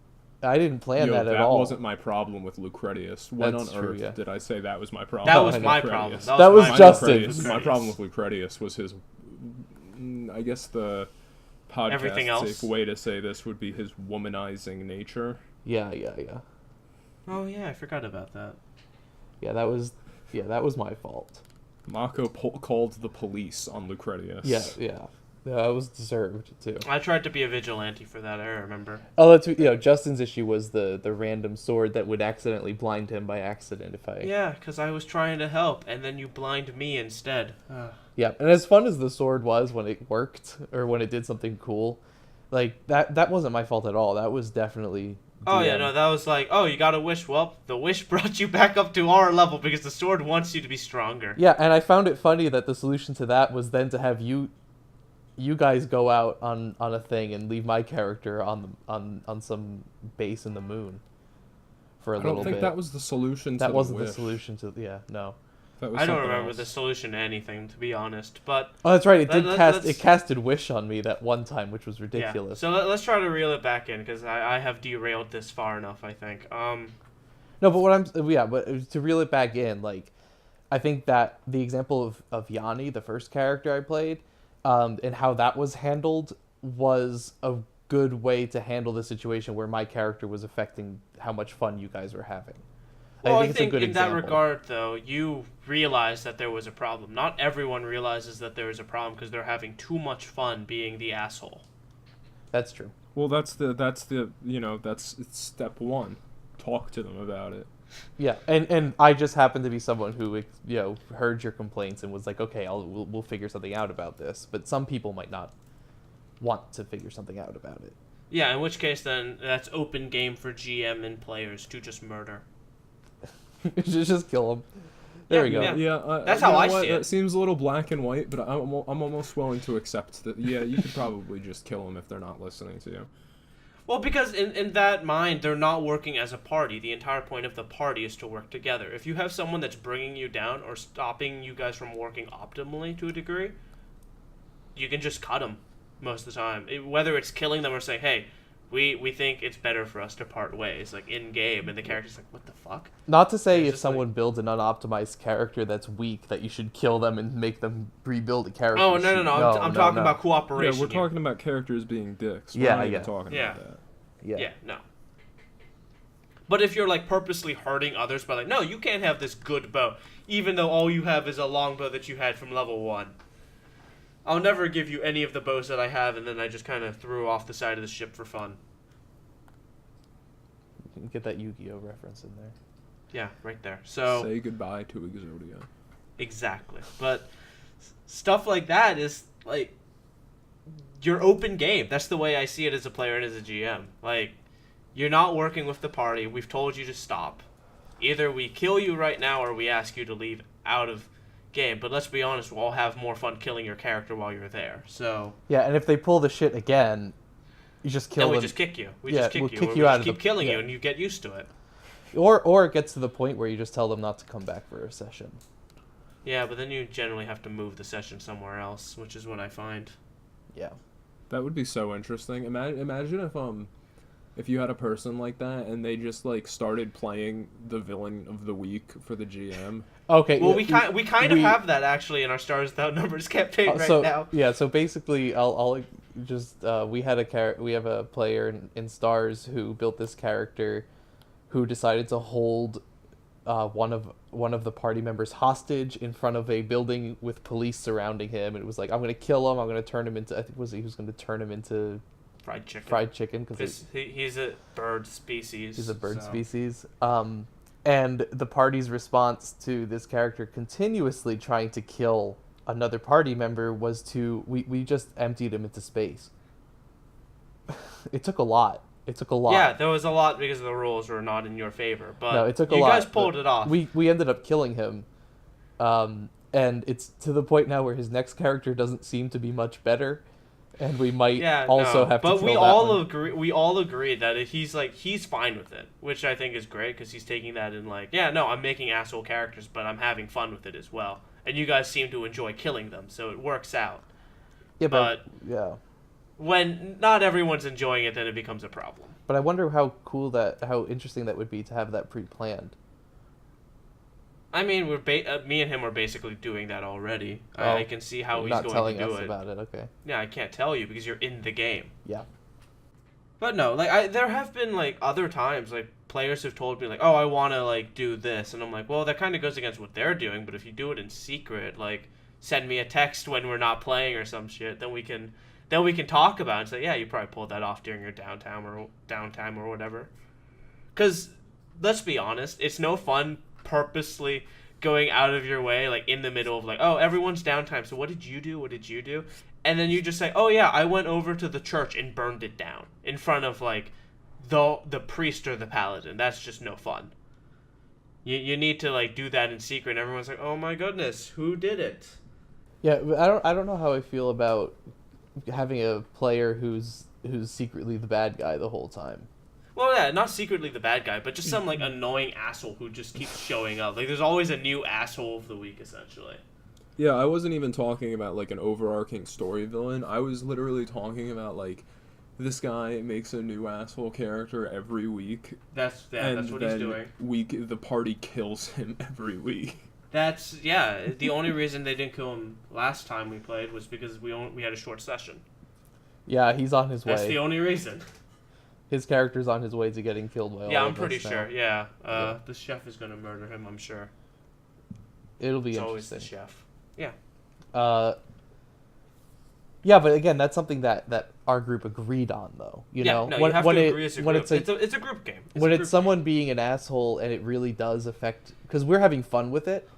I didn't plan that at all. That wasn't my problem with Lucretius. When That's on true, earth yeah. did I say that was my problem? That was with my Lucretius? problem. That was my Justin's. problem. My problem with Lucretius was his, I guess the Everything else? podcast way to say this would be his womanizing nature. Yeah. Oh yeah, I forgot about that. Yeah, that was my fault. Mako called the police on Lucretius. Yeah. That was deserved, too. I tried to be a vigilante for that. I remember. Oh, that's Justin's issue was the random sword that would accidentally blind him by accident if I... Yeah, because I was trying to help, and then you blind me instead. Yeah, and as fun as the sword was when it worked, or when it did something cool, like, that wasn't my fault at all. That was definitely... Oh, DM. yeah, no, that was like, oh, you got a wish. Well, the wish brought you back up to our level because the sword wants you to be stronger. Yeah, and I found it funny that the solution to that was then to have you guys go out on a thing and leave my character on some base in the moon for a little bit. I don't think that was the solution to That the wasn't wish. the solution to... Yeah, no. That was I don't something remember else. the solution to anything, to be honest, but... Oh, that's right. Let's- It casted Wish on me that one time, which was Yeah. ridiculous. So let's try to reel it back in, because I have derailed this far enough, I think. No, but but to reel it back in, like, I think that the example of Yanni, the first character I played, and how that was handled was a good way to handle the situation where my character was affecting how much fun you guys were having. Well, I it's a think good in that example. regard, though, you realized that there was a problem. Not everyone realizes that there is a problem because they're having too much fun being the asshole. That's true. Well, that's it's step one. Talk to them about it. Yeah, and I just happened to be someone who heard your complaints and was like, okay, we'll figure something out about this. But some people might not want to figure something out about it. Yeah, in which case then that's open game for GM and players to just murder. Just kill him. There we go. Yeah. Yeah, That's you how know I what? see it. That seems a little black and white, but I'm almost willing to accept that. Yeah, you could probably just kill them if they're not listening to you. Well, because in that mind, they're not working as a party. The entire point of the party is to work together. If you have someone that's bringing you down or stopping you guys from working optimally to a degree, you can just cut them most of the time. Whether it's killing them or saying, hey, we think it's better for us to part ways, like in-game, and the character's like, what the fuck? Not to say It's if just someone builds an unoptimized character that's weak that you should kill them and make them rebuild a character Oh, no. I'm talking no. about Yeah, cooperation. we're here. talking about characters being dicks. We're Yeah, not even yeah. talking Yeah. about that. Yeah. No. But if you're, like, purposely hurting others by, like, no, you can't have this good bow, even though all you have is a longbow that you had from level 1. I'll never give you any of the bows that I have, and then I just kind of threw off the side of the ship for fun. You can get that Yu-Gi-Oh reference in there. Yeah, right there. So Say goodbye to Exodia. exactly. But stuff like that is, like, your open game. That's the way I see it as a player and as a GM. Like, you're not working with the party. We've told you to stop. Either we kill you right now or we ask you to leave out of game. But let's be honest, we'll all have more fun killing your character while you're there. So Yeah, and if they pull the shit again, you just kill then we them. just kick you. We Yeah, just kick we'll you. kick Or you we out just of keep the- killing you yeah. and you get used to it. Or it gets to the point where you just tell them not to come back for a session. Yeah, but then you generally have to move the session somewhere else, which is what I find. Yeah. That would be so interesting. Imagine if you had a person like that and they just like started playing the villain of the week for the GM. Okay. Well, yeah, we kind of have that actually in our Stars Without Numbers campaign right so now. yeah, so basically, I'll just we have a player in Stars who built this character, who decided to hold one of the party members hostage in front of a building with police surrounding him, and it was like, I'm gonna kill him. I'm gonna turn him into, I think he was gonna turn him into Fried chicken. because He's a bird species. he's a bird so. species. And the party's response to this character continuously trying to kill another party member was we just emptied him into space. It took a lot. Yeah, there was a lot because the rules were not in your favor, but No, it took a you lot. guys pulled it off. We ended up killing him. And it's to the point now where his next character doesn't seem to be much better. And we might have to but kill we that all one. agree. We all agreed that he's fine with it, which I think is great because he's taking that in like, yeah, no, I'm making asshole characters, but I'm having fun with it as well. And you guys seem to enjoy killing them, so it works out. Yeah, but yeah. when not everyone's enjoying it, then it becomes a problem. But I wonder how interesting that would be to have that pre-planned. I mean, me and him are basically doing that already. Oh, I can see how he's not going telling to do us it. about it. Okay. Yeah, I can't tell you because you're in the game. Yeah. But no, like there have been like other times like players have told me like, "Oh, I want to like do this." And I'm like, "Well, that kind of goes against what they're doing, but if you do it in secret, like send me a text when we're not playing or some shit, then we can talk about it and say, "Yeah, you probably pulled that off during your downtime or whatever." Cuz let's be honest, it's no fun purposely going out of your way like in the middle of like, "Oh, everyone's downtime. So what did you do? What did you do?" And then you just say, "Oh yeah, I went over to the church and burned it down in front of like the priest or the paladin." That's just no fun. You need to like do that in secret, and everyone's like, "Oh my goodness, who did it?" Yeah, I don't know how I feel about having a player who's secretly the bad guy the whole time. Well, yeah, not secretly the bad guy, but just some like annoying asshole who just keeps showing up. Like there's always a new asshole of the week, essentially. Yeah, I wasn't even talking about like an overarching story villain. I was literally talking about like this guy makes a new asshole character every week. That's what he's doing. The party kills him every week. The only reason they didn't kill him last time we played was because we had a short session. Yeah, he's on his way. That's the only reason. His character's on his way to getting killed by all Yeah, of I'm pretty us now. sure. Yeah, the chef is gonna murder him. I'm sure. It'll be It's always interesting. the chef. Yeah. Yeah, but again, that's something that our group agreed on, though. You know, you have to agree as a group. It's a group game. It's someone being an asshole and it really does affect, because we're having fun with it,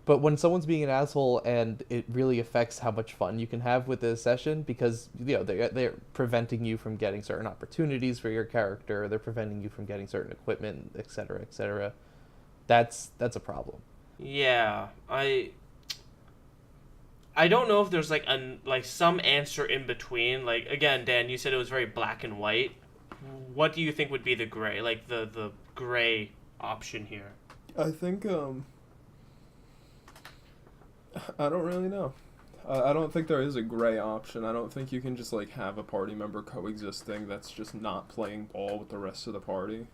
but when someone's being an asshole and it really affects how much fun you can have with a session, because they're preventing you from getting certain opportunities for your character, they're preventing you from getting certain equipment, etc., etc. That's a problem. Yeah, I don't know if there's like some answer in between. Like again, Dan, you said it was very black and white. What do you think would be the gray, like the gray option here? I think I don't really know. I don't think there is a gray option. I don't think you can just like have a party member coexisting that's just not playing ball with the rest of the party.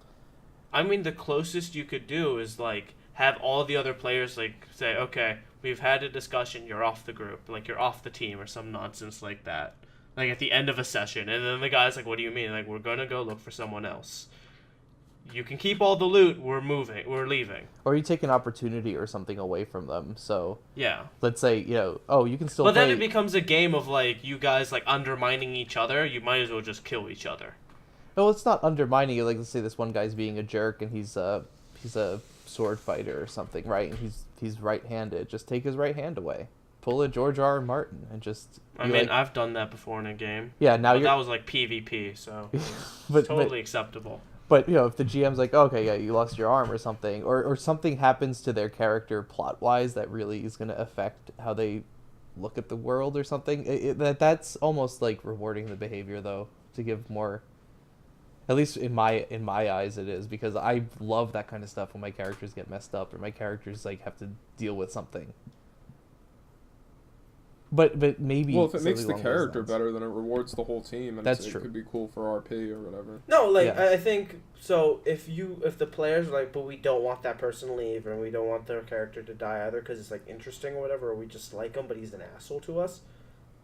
I mean, the closest you could do is like have all the other players like say, okay, we've had a discussion, you're off the group, like you're off the team or some nonsense like that. Like at the end of a session, and then the guy's like, what do you mean? Like, we're gonna go look for someone else. You can keep all the loot, we're leaving. Or you take an opportunity or something away from them. So Yeah. let's say, oh, you can still But play. then it becomes a game of like you guys like undermining each other, you might as well just kill each other. No, it's not undermining it. Like, let's say this one guy's being a jerk and he's a sword fighter or something, right? And he's right-handed. Just take his right hand away. Pull a George R. R. Martin and just. I mean, I've done that before in a game. Yeah, now that was like PvP, so it's totally acceptable. But if the GM's like, okay, yeah, you lost your arm or something, or something happens to their character plot-wise that really is going to affect how they look at the world or something, that's almost like rewarding the behavior, though, to give more. At least in my eyes, it is, because I love that kind of stuff when my characters get messed up or my characters like have to deal with something. But maybe. Well, if it makes the character better, then it rewards the whole team, and that's it true. could be cool for RP or whatever. No, like Yeah. I think so. If the players are like, but we don't want that person to leave, and we don't want their character to die either because it's like interesting or whatever, or we just like him, but he's an asshole to us,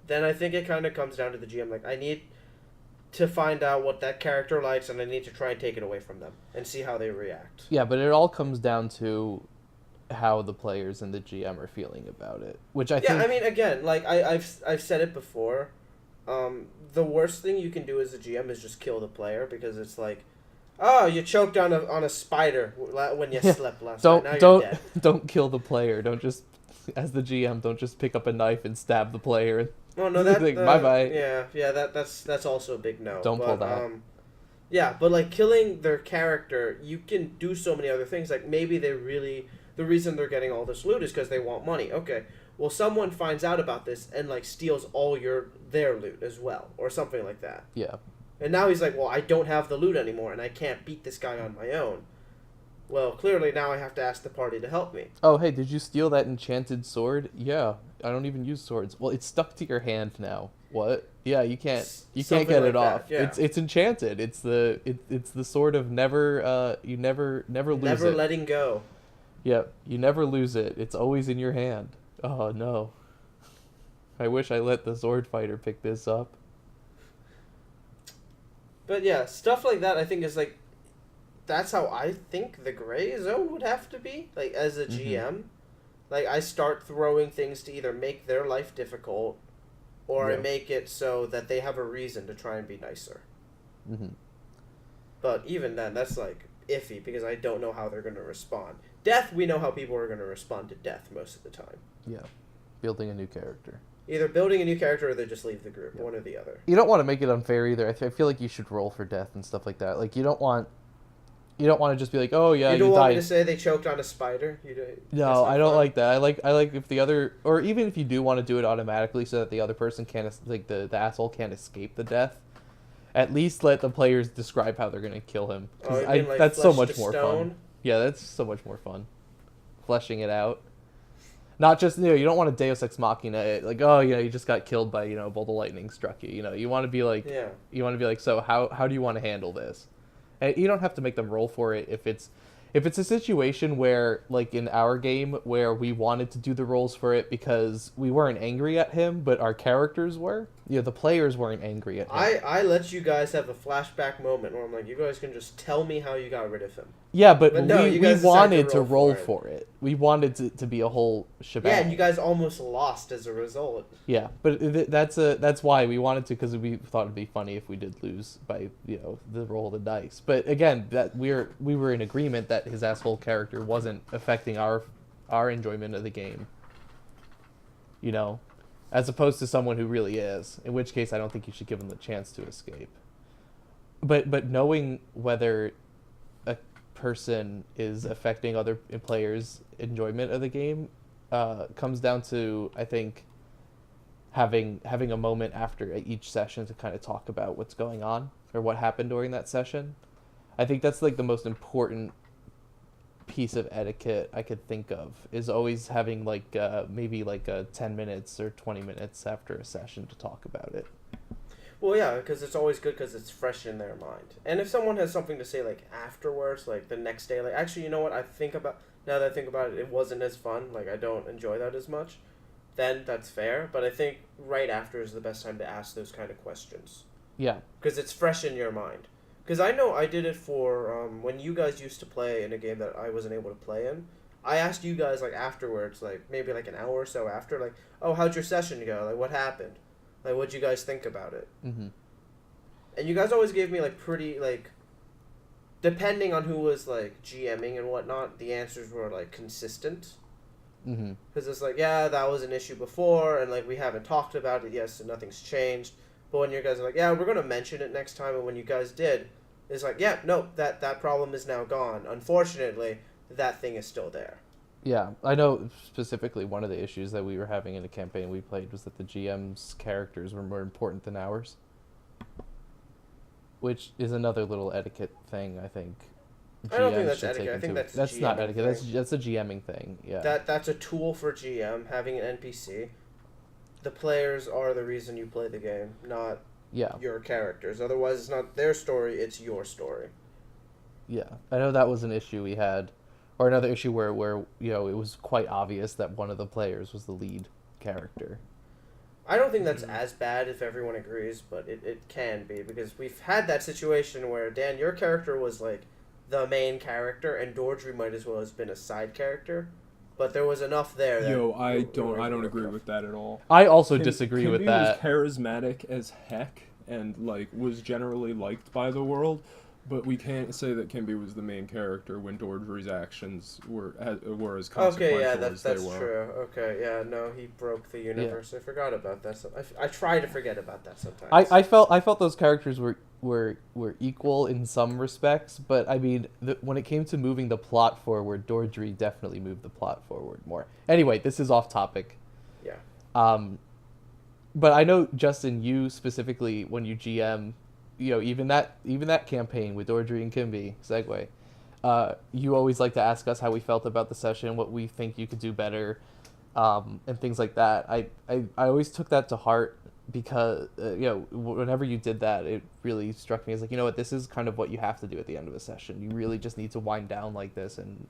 then I think it kind of comes down to the GM. Like, I need to find out what that character likes, and I need to try and take it away from them and see how they react. Yeah, but it all comes down to how the players and the GM are feeling about it, which I think. Yeah, I mean, again, like I've said it before. The worst thing you can do as a GM is just kill the player, because it's like, oh, you choked on a spider when you slept last night. Now you're dead. Don't kill the player. Don't just, as the GM, don't just pick up a knife and stab the player. Oh no, that like, bye bye. Yeah, that's also a big no. Don't pull that. Yeah, but like killing their character, you can do so many other things. Like maybe the reason they're getting all this loot is because they want money. Okay, well someone finds out about this and like steals all their loot as well, or something like that. Yeah. And now he's like, well, I don't have the loot anymore, and I can't beat this guy on my own. Well, clearly now I have to ask the party to help me. Oh, hey, did you steal that enchanted sword? Yeah, I don't even use swords. Well, it's stuck to your hand now. What? Yeah, you can't Something get like it off. that, yeah. It's enchanted. It's the sword of never you never lose it. Never letting go. Yep, you never lose it. It's always in your hand. Oh no. I wish I let the sword fighter pick this up. But yeah, stuff like that I think is like, that's how I think the gray zone would have to be. Like as a GM, like I start throwing things to either make their life difficult, or I make it so that they have a reason to try and be nicer. Mm-hmm. But even then, that's like iffy, because I don't know how they're going to respond. Death, we know how people are going to respond to death most of the time. Yeah, building a new character. Either building a new character or they just leave the group, one or the other. You don't want to make it unfair either. I feel like you should roll for death and stuff like that. Like you don't want to just be like, oh yeah, you don't want died. me to say they choked on a spider. No, I don't like that. I like if the other, or even if you do want to do it automatically so that the other person can't, like the asshole can't escape the death. At least let the players describe how they're gonna kill him. That's so much more fun. Yeah, that's so much more fun. Fleshing it out. Not just, you don't want to Deus Ex Machina it, like, oh, you just got killed by, a bolt of lightning struck you. You want to be like, so how do you want to handle this? And you don't have to make them roll for it if it's a situation where, like in our game, where we wanted to do the rolls for it because we weren't angry at him, but our characters were. The players weren't angry at him. I let you guys have a flashback moment where I'm like, you guys can just tell me how you got rid of him. Yeah, but no, we wanted to roll for it. We wanted to be a whole shebang. Yeah, and you guys almost lost as a result. Yeah, but that's why we wanted to, because we thought it'd be funny if we did lose by the roll of the dice. But again, that we were in agreement that his asshole character wasn't affecting our enjoyment of the game. As opposed to someone who really is. In which case, I don't think you should give them the chance to escape. But knowing whether person is affecting other players' enjoyment of the game comes down to, I think, having a moment after each session to kind of talk about what's going on or what happened during that session. I think that's like the most important piece of etiquette I could think of, is always having like maybe like 10 minutes or 20 minutes after a session to talk about it. Well, yeah, because it's always good because it's fresh in their mind. And if someone has something to say, like, afterwards, like, the next day, like, actually, you know what, now that I think about it, it wasn't as fun, like, I don't enjoy that as much, then that's fair. But I think right after is the best time to ask those kind of questions. Yeah. Because it's fresh in your mind. Because I know I did it for, when you guys used to play in a game that I wasn't able to play in, I asked you guys, like, afterwards, like, maybe, like, an hour or so after, like, oh, how'd your session go? Like, what happened? Like, what'd you guys think about it? Mm-hmm. And you guys always gave me, like, pretty, like, depending on who was, like, GMing and whatnot, the answers were, like, consistent. Mm-hmm. Because it's like, yeah, that was an issue before, and, like, we haven't talked about it, yes, and nothing's changed. But when you guys are like, yeah, we're going to mention it next time, and when you guys did, it's like, yeah, no, that problem is now gone. Unfortunately, that thing is still there. Yeah, I know specifically one of the issues that we were having in a campaign we played was that the GM's characters were more important than ours. Which is another little etiquette thing, I think. I don't think GMs that's should etiquette. take I think into- that's a not GMing etiquette. thing. That's a GMing thing. Yeah. That's a tool for GM, having an NPC. The players are the reason you play the game, not Yeah. your characters. Otherwise, it's not their story, it's your story. Yeah. I know that was an issue we had, or another issue where it was quite obvious that one of the players was the lead character. I don't think that's as bad if everyone agrees, but it can be, because we've had that situation where, Dan, your character was, like, the main character, and Dordry might as well have been a side character, but there was enough there that... I don't agree with that at all. I also disagree with Kimby that. was charismatic as heck and, like, was generally liked by the world, but we can't say that Kimby was the main character when Dordry's actions were as consequential Okay, yeah, as they that's were. true. Okay, yeah, no, he broke the universe. I forgot about that. I try to forget about that sometimes. I felt those characters were equal in some respects, but I mean, when it came to moving the plot forward, Dordry definitely moved the plot forward more. Anyway, this is off topic. Yeah. But I know, Justin, you specifically, when you GM, even that campaign with Dordry and Kimby, segue, you always like to ask us how we felt about the session, what we think you could do better, and things like that. I always took that to heart, because whenever you did that, it really struck me as like, you know what, this is kind of what you have to do at the end of a session. You really just need to wind down like this and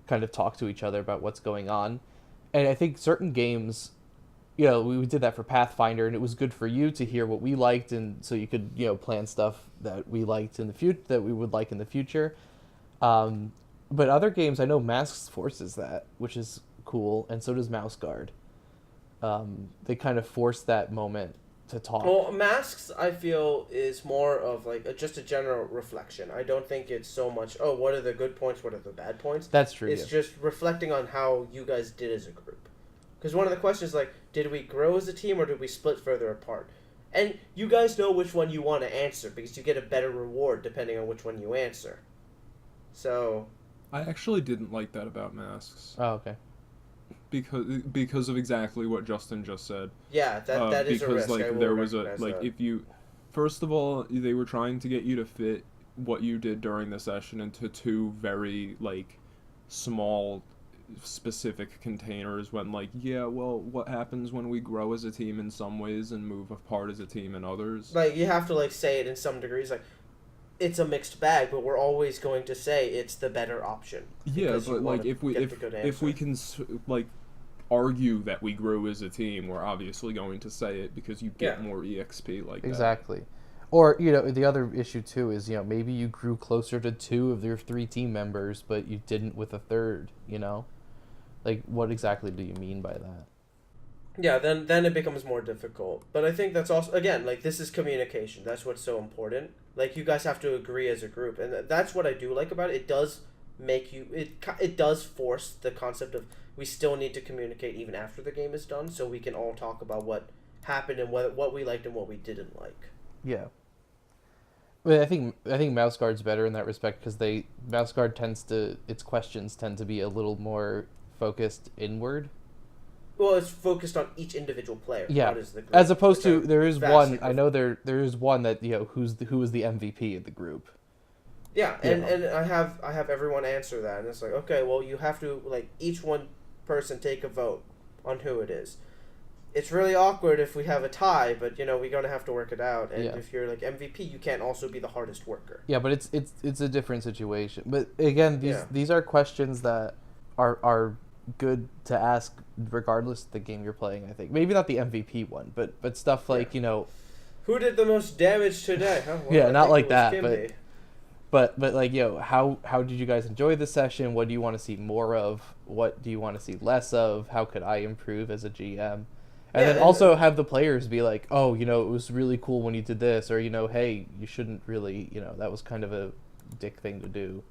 kind of talk to each other about what's going on. And I think certain games, we did that for Pathfinder, and it was good for you to hear what we liked, and so you could plan stuff that we liked in the future, that we would like in the future. But other games, I know Masks forces that, which is cool, and so does Mouse Guard. They kind of force that moment to talk. Well, Masks, I feel, is more of like just a general reflection. I don't think it's so much, oh, what are the good points, what are the bad points? That's true. It's just reflecting on how you guys did as a group. Because one of the questions is like, did we grow as a team or did we split further apart? And you guys know which one you want to answer, because you get a better reward depending on which one you answer. So... I actually didn't like that about Masks. Oh, okay. Because of exactly what Justin just said. Yeah, that is a risk. Because, like, I will there was recognize that. if you... First of all, they were trying to get you to fit what you did during the session into two very, like, small, specific containers when, like, yeah, well, what happens when we grow as a team in some ways and move apart as a team in others? Like, you have to, like, say it in some degrees, like, it's a mixed bag, but we're always going to say it's the better option. Yeah, but, like, if we can, like, argue that we grew as a team, we're obviously going to say it because you get more EXP like that. Exactly. Or, the other issue, too, is, maybe you grew closer to 2 of your 3 team members, but you didn't with a third, Like, what exactly do you mean by that? Yeah, then it becomes more difficult. But I think that's also, again, like, this is communication. That's what's so important. Like, you guys have to agree as a group. And that's what I do like about it. It does make you, it does force the concept of we still need to communicate even after the game is done, so we can all talk about what happened and what we liked and what we didn't like. Yeah. But I think Mouse Guard's better in that respect because Mouse Guard its questions tend to be a little more focused inward. Well, it's focused on each individual player, Yeah, not as the group. as opposed which to I there is vastly one. I know there is one that who was the MVP of the group. Yeah, Yeah. and I have everyone answer that, and it's like, okay, well, you have to like each one person take a vote on who it is. It's really awkward if we have a tie, but we're gonna have to work it out. And Yeah. if you're like MVP, you can't also be the hardest worker. Yeah, but it's a different situation. But again, Yeah. these are questions that are good to ask regardless of the game you're playing. I think maybe not the MVP one, but stuff like Who did the most damage today? Huh? Well, Yeah, I not think like it was that, Kimby. but like how did you guys enjoy the session? What do you want to see more of? What do you want to see less of? How could I improve as a GM? And Yeah, then also have the players be like, oh, it was really cool when you did this, or hey, you shouldn't really, that was kind of a dick thing to do.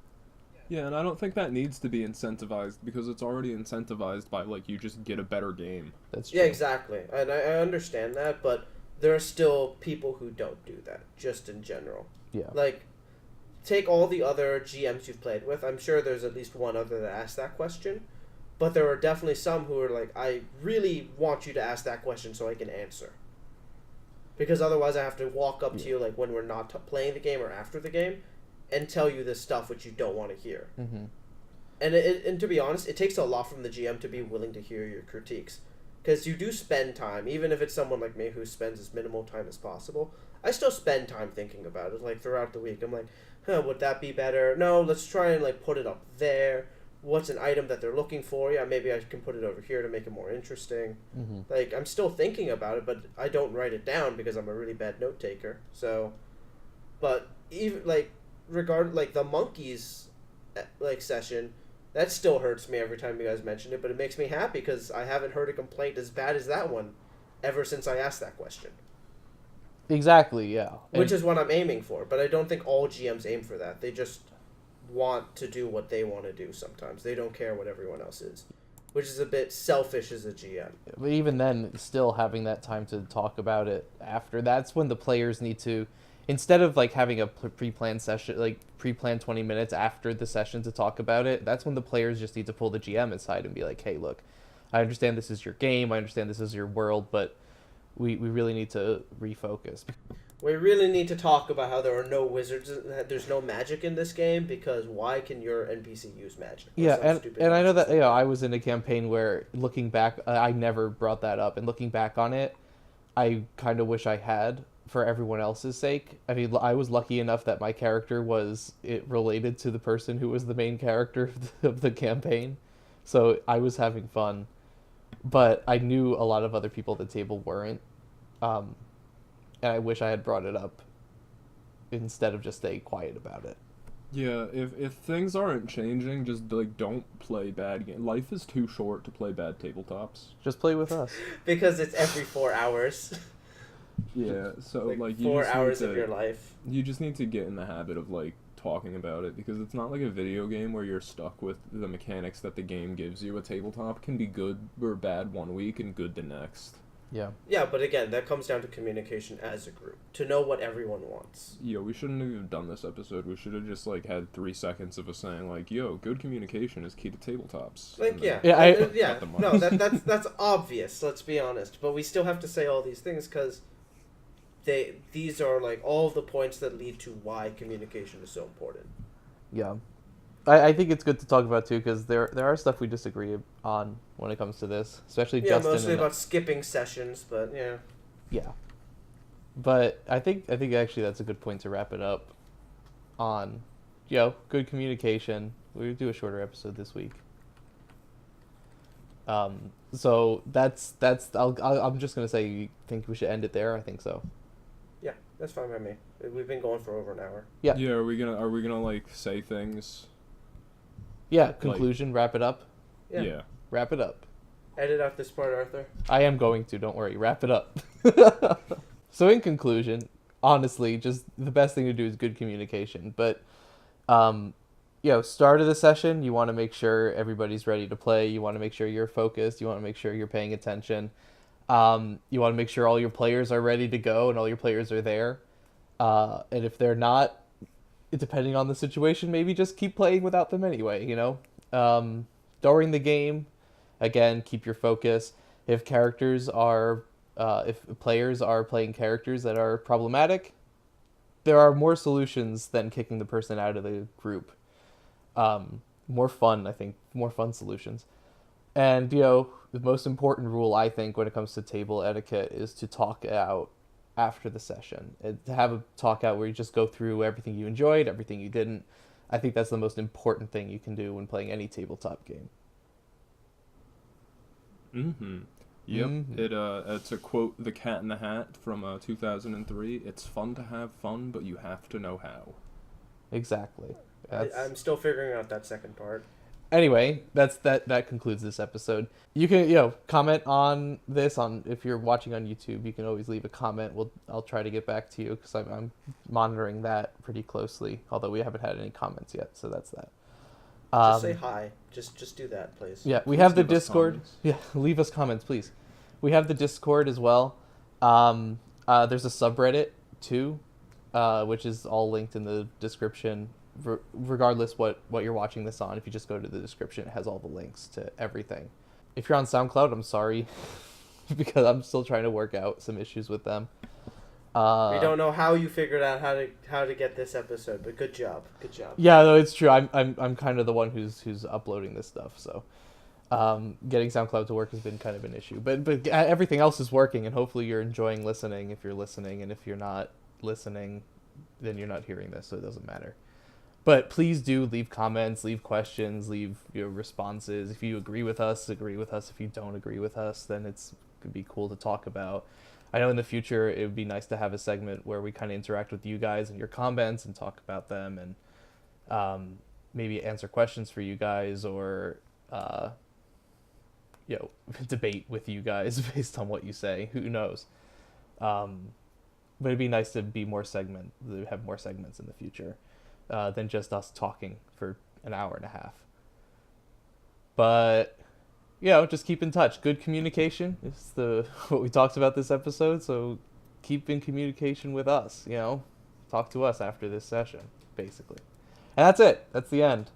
Yeah, and I don't think that needs to be incentivized because it's already incentivized by like you just get a better game. That's true. Yeah, exactly, and I understand that, but there are still people who don't do that, just in general. Yeah. Like, take all the other GMs you've played with. I'm sure there's at least one other that asked that question. But there are definitely some who are like, I really want you to ask that question so I can answer. Because otherwise I have to walk up to you like when we're not playing the game or after the game and tell you this stuff which you don't want to hear. Mm-hmm. And to be honest, it takes a lot from the GM to be willing to hear your critiques. Because you do spend time, even if it's someone like me who spends as minimal time as possible. I still spend time thinking about it, like throughout the week. I'm like, would that be better? No, let's try and like put it up there. What's an item that they're looking for? Yeah, maybe I can put it over here to make it more interesting. Mm-hmm. Like, I'm still thinking about it, but I don't write it down because I'm a really bad note taker. So, but even like the monkeys like session, that still hurts me every time you guys mention it, but it makes me happy because I haven't heard a complaint as bad as that one ever since I asked that question. Exactly, yeah. Which is what I'm aiming for, but I don't think all GMs aim for that. They just want to do what they want to do sometimes. They don't care what everyone else is, which is a bit selfish as a GM. But even then, still having that time to talk about it after, that's when the players need to, instead of like having a pre-planned session, like pre-planned 20 minutes after the session to talk about it, that's when the players just need to pull the GM aside and be like, hey, look, I understand this is your game, I understand this is your world, but we really need to refocus. We really need to talk about how there are no wizards, there's no magic in this game, because why can your NPC use magic? Or Yeah, some stupid and I know that nonsense. I was in a campaign where looking back, I never brought that up, and looking back on it, I kind of wish I had for everyone else's sake. I mean, I was lucky enough that my character was related to the person who was the main character of the campaign, so I was having fun, but I knew a lot of other people at the table weren't. And I wish I had brought it up instead of just staying quiet about it. Yeah, if things aren't changing, just like don't play bad games. Life is too short to play bad tabletops. Just play with us. Because it's every 4 hours. Yeah, so like you 4 just hours need to, of your life. You just need to get in the habit of like talking about it because it's not like a video game where you're stuck with the mechanics that the game gives you. A tabletop can be good or bad one week and good the next. Yeah. Yeah, but again, that comes down to communication as a group. To know what everyone wants. Yo, we shouldn't have even done this episode. We should have just like had 3 seconds of us saying like, "Yo, good communication is key to tabletops." Like, And yeah. then- Yeah, yeah. cut them No, off. that's obvious, let's be honest. But we still have to say all these things because these are like all the points that lead to why communication is so important. Yeah. I think it's good to talk about too because there are stuff we disagree on when it comes to this, especially Yeah, Justin. mostly and, about skipping sessions, but yeah. Yeah. But I think actually that's a good point to wrap it up on, good communication. We'll do a shorter episode this week. So that's I'm just gonna say you think we should end it there. I think so. Yeah, that's fine by me. We've been going for over an hour. Yeah. Yeah, are we gonna like say things? Yeah. Conclusion. Wrap it up. Yeah. Wrap it up. Edit out this part, Arthur. I am going to. Don't worry. Wrap it up. So in conclusion, honestly, just the best thing to do is good communication. But, start of the session, you want to make sure everybody's ready to play. You want to make sure you're focused. You want to make sure you're paying attention. You want to make sure all your players are ready to go and all your players are there. And if they're not, depending on the situation, maybe just keep playing without them anyway, you know? During the game, again, keep your focus. If players are playing characters that are problematic, there are more solutions than kicking the person out of the group. More fun, I think, more fun solutions. And, you know, the most important rule, I think, when it comes to table etiquette is to talk out after the session. And to have a talk out where you just go through everything you enjoyed, everything you didn't. I think that's the most important thing you can do when playing any tabletop game. Mm-hmm. Yep. It's a quote, The Cat in the Hat from 2003. It's fun to have fun, but you have to know how. Exactly. I'm still figuring out that second part. Anyway, that concludes this episode. You can comment on this if you're watching on YouTube. You can always leave a comment. I'll try to get back to you because I'm monitoring that pretty closely. Although we haven't had any comments yet, so that's that. Just say hi. Just do that, please. Yeah, we Please have the leave us Discord. comments. Yeah, leave us comments, please. We have the Discord as well. There's a subreddit too, which is all linked in the description. Regardless what you're watching this on, if you just go to the description, it has all the links to everything. If you're on SoundCloud, I'm sorry because I'm still trying to work out some issues with them. We don't know how you figured out how to get this episode, but good job. Yeah, no, it's true. I'm kind of the one who's uploading this stuff, so getting SoundCloud to work has been kind of an issue. But everything else is working, and hopefully you're enjoying listening. If you're listening, and if you're not listening, then you're not hearing this, so it doesn't matter. But please do leave comments, leave questions, leave your responses. If you agree with us, agree with us. If you don't agree with us, then it could be cool to talk about. I know in the future it would be nice to have a segment where we kind of interact with you guys and your comments and talk about them and maybe answer questions for you guys or debate with you guys based on what you say. Who knows? But it'd be nice to have more segments in the future. Than just us talking for an hour and a half. But, just keep in touch. Good communication is what we talked about this episode, so keep in communication with us, Talk to us after this session, basically. And that's it. That's the end.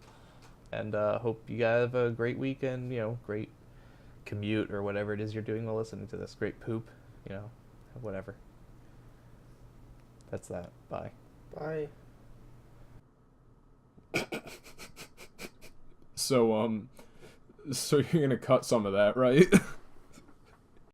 And hope you guys have a great weekend, great commute or whatever it is you're doing while listening to this. Great poop, whatever. That's that. Bye. Bye. So you're gonna cut some of that, right?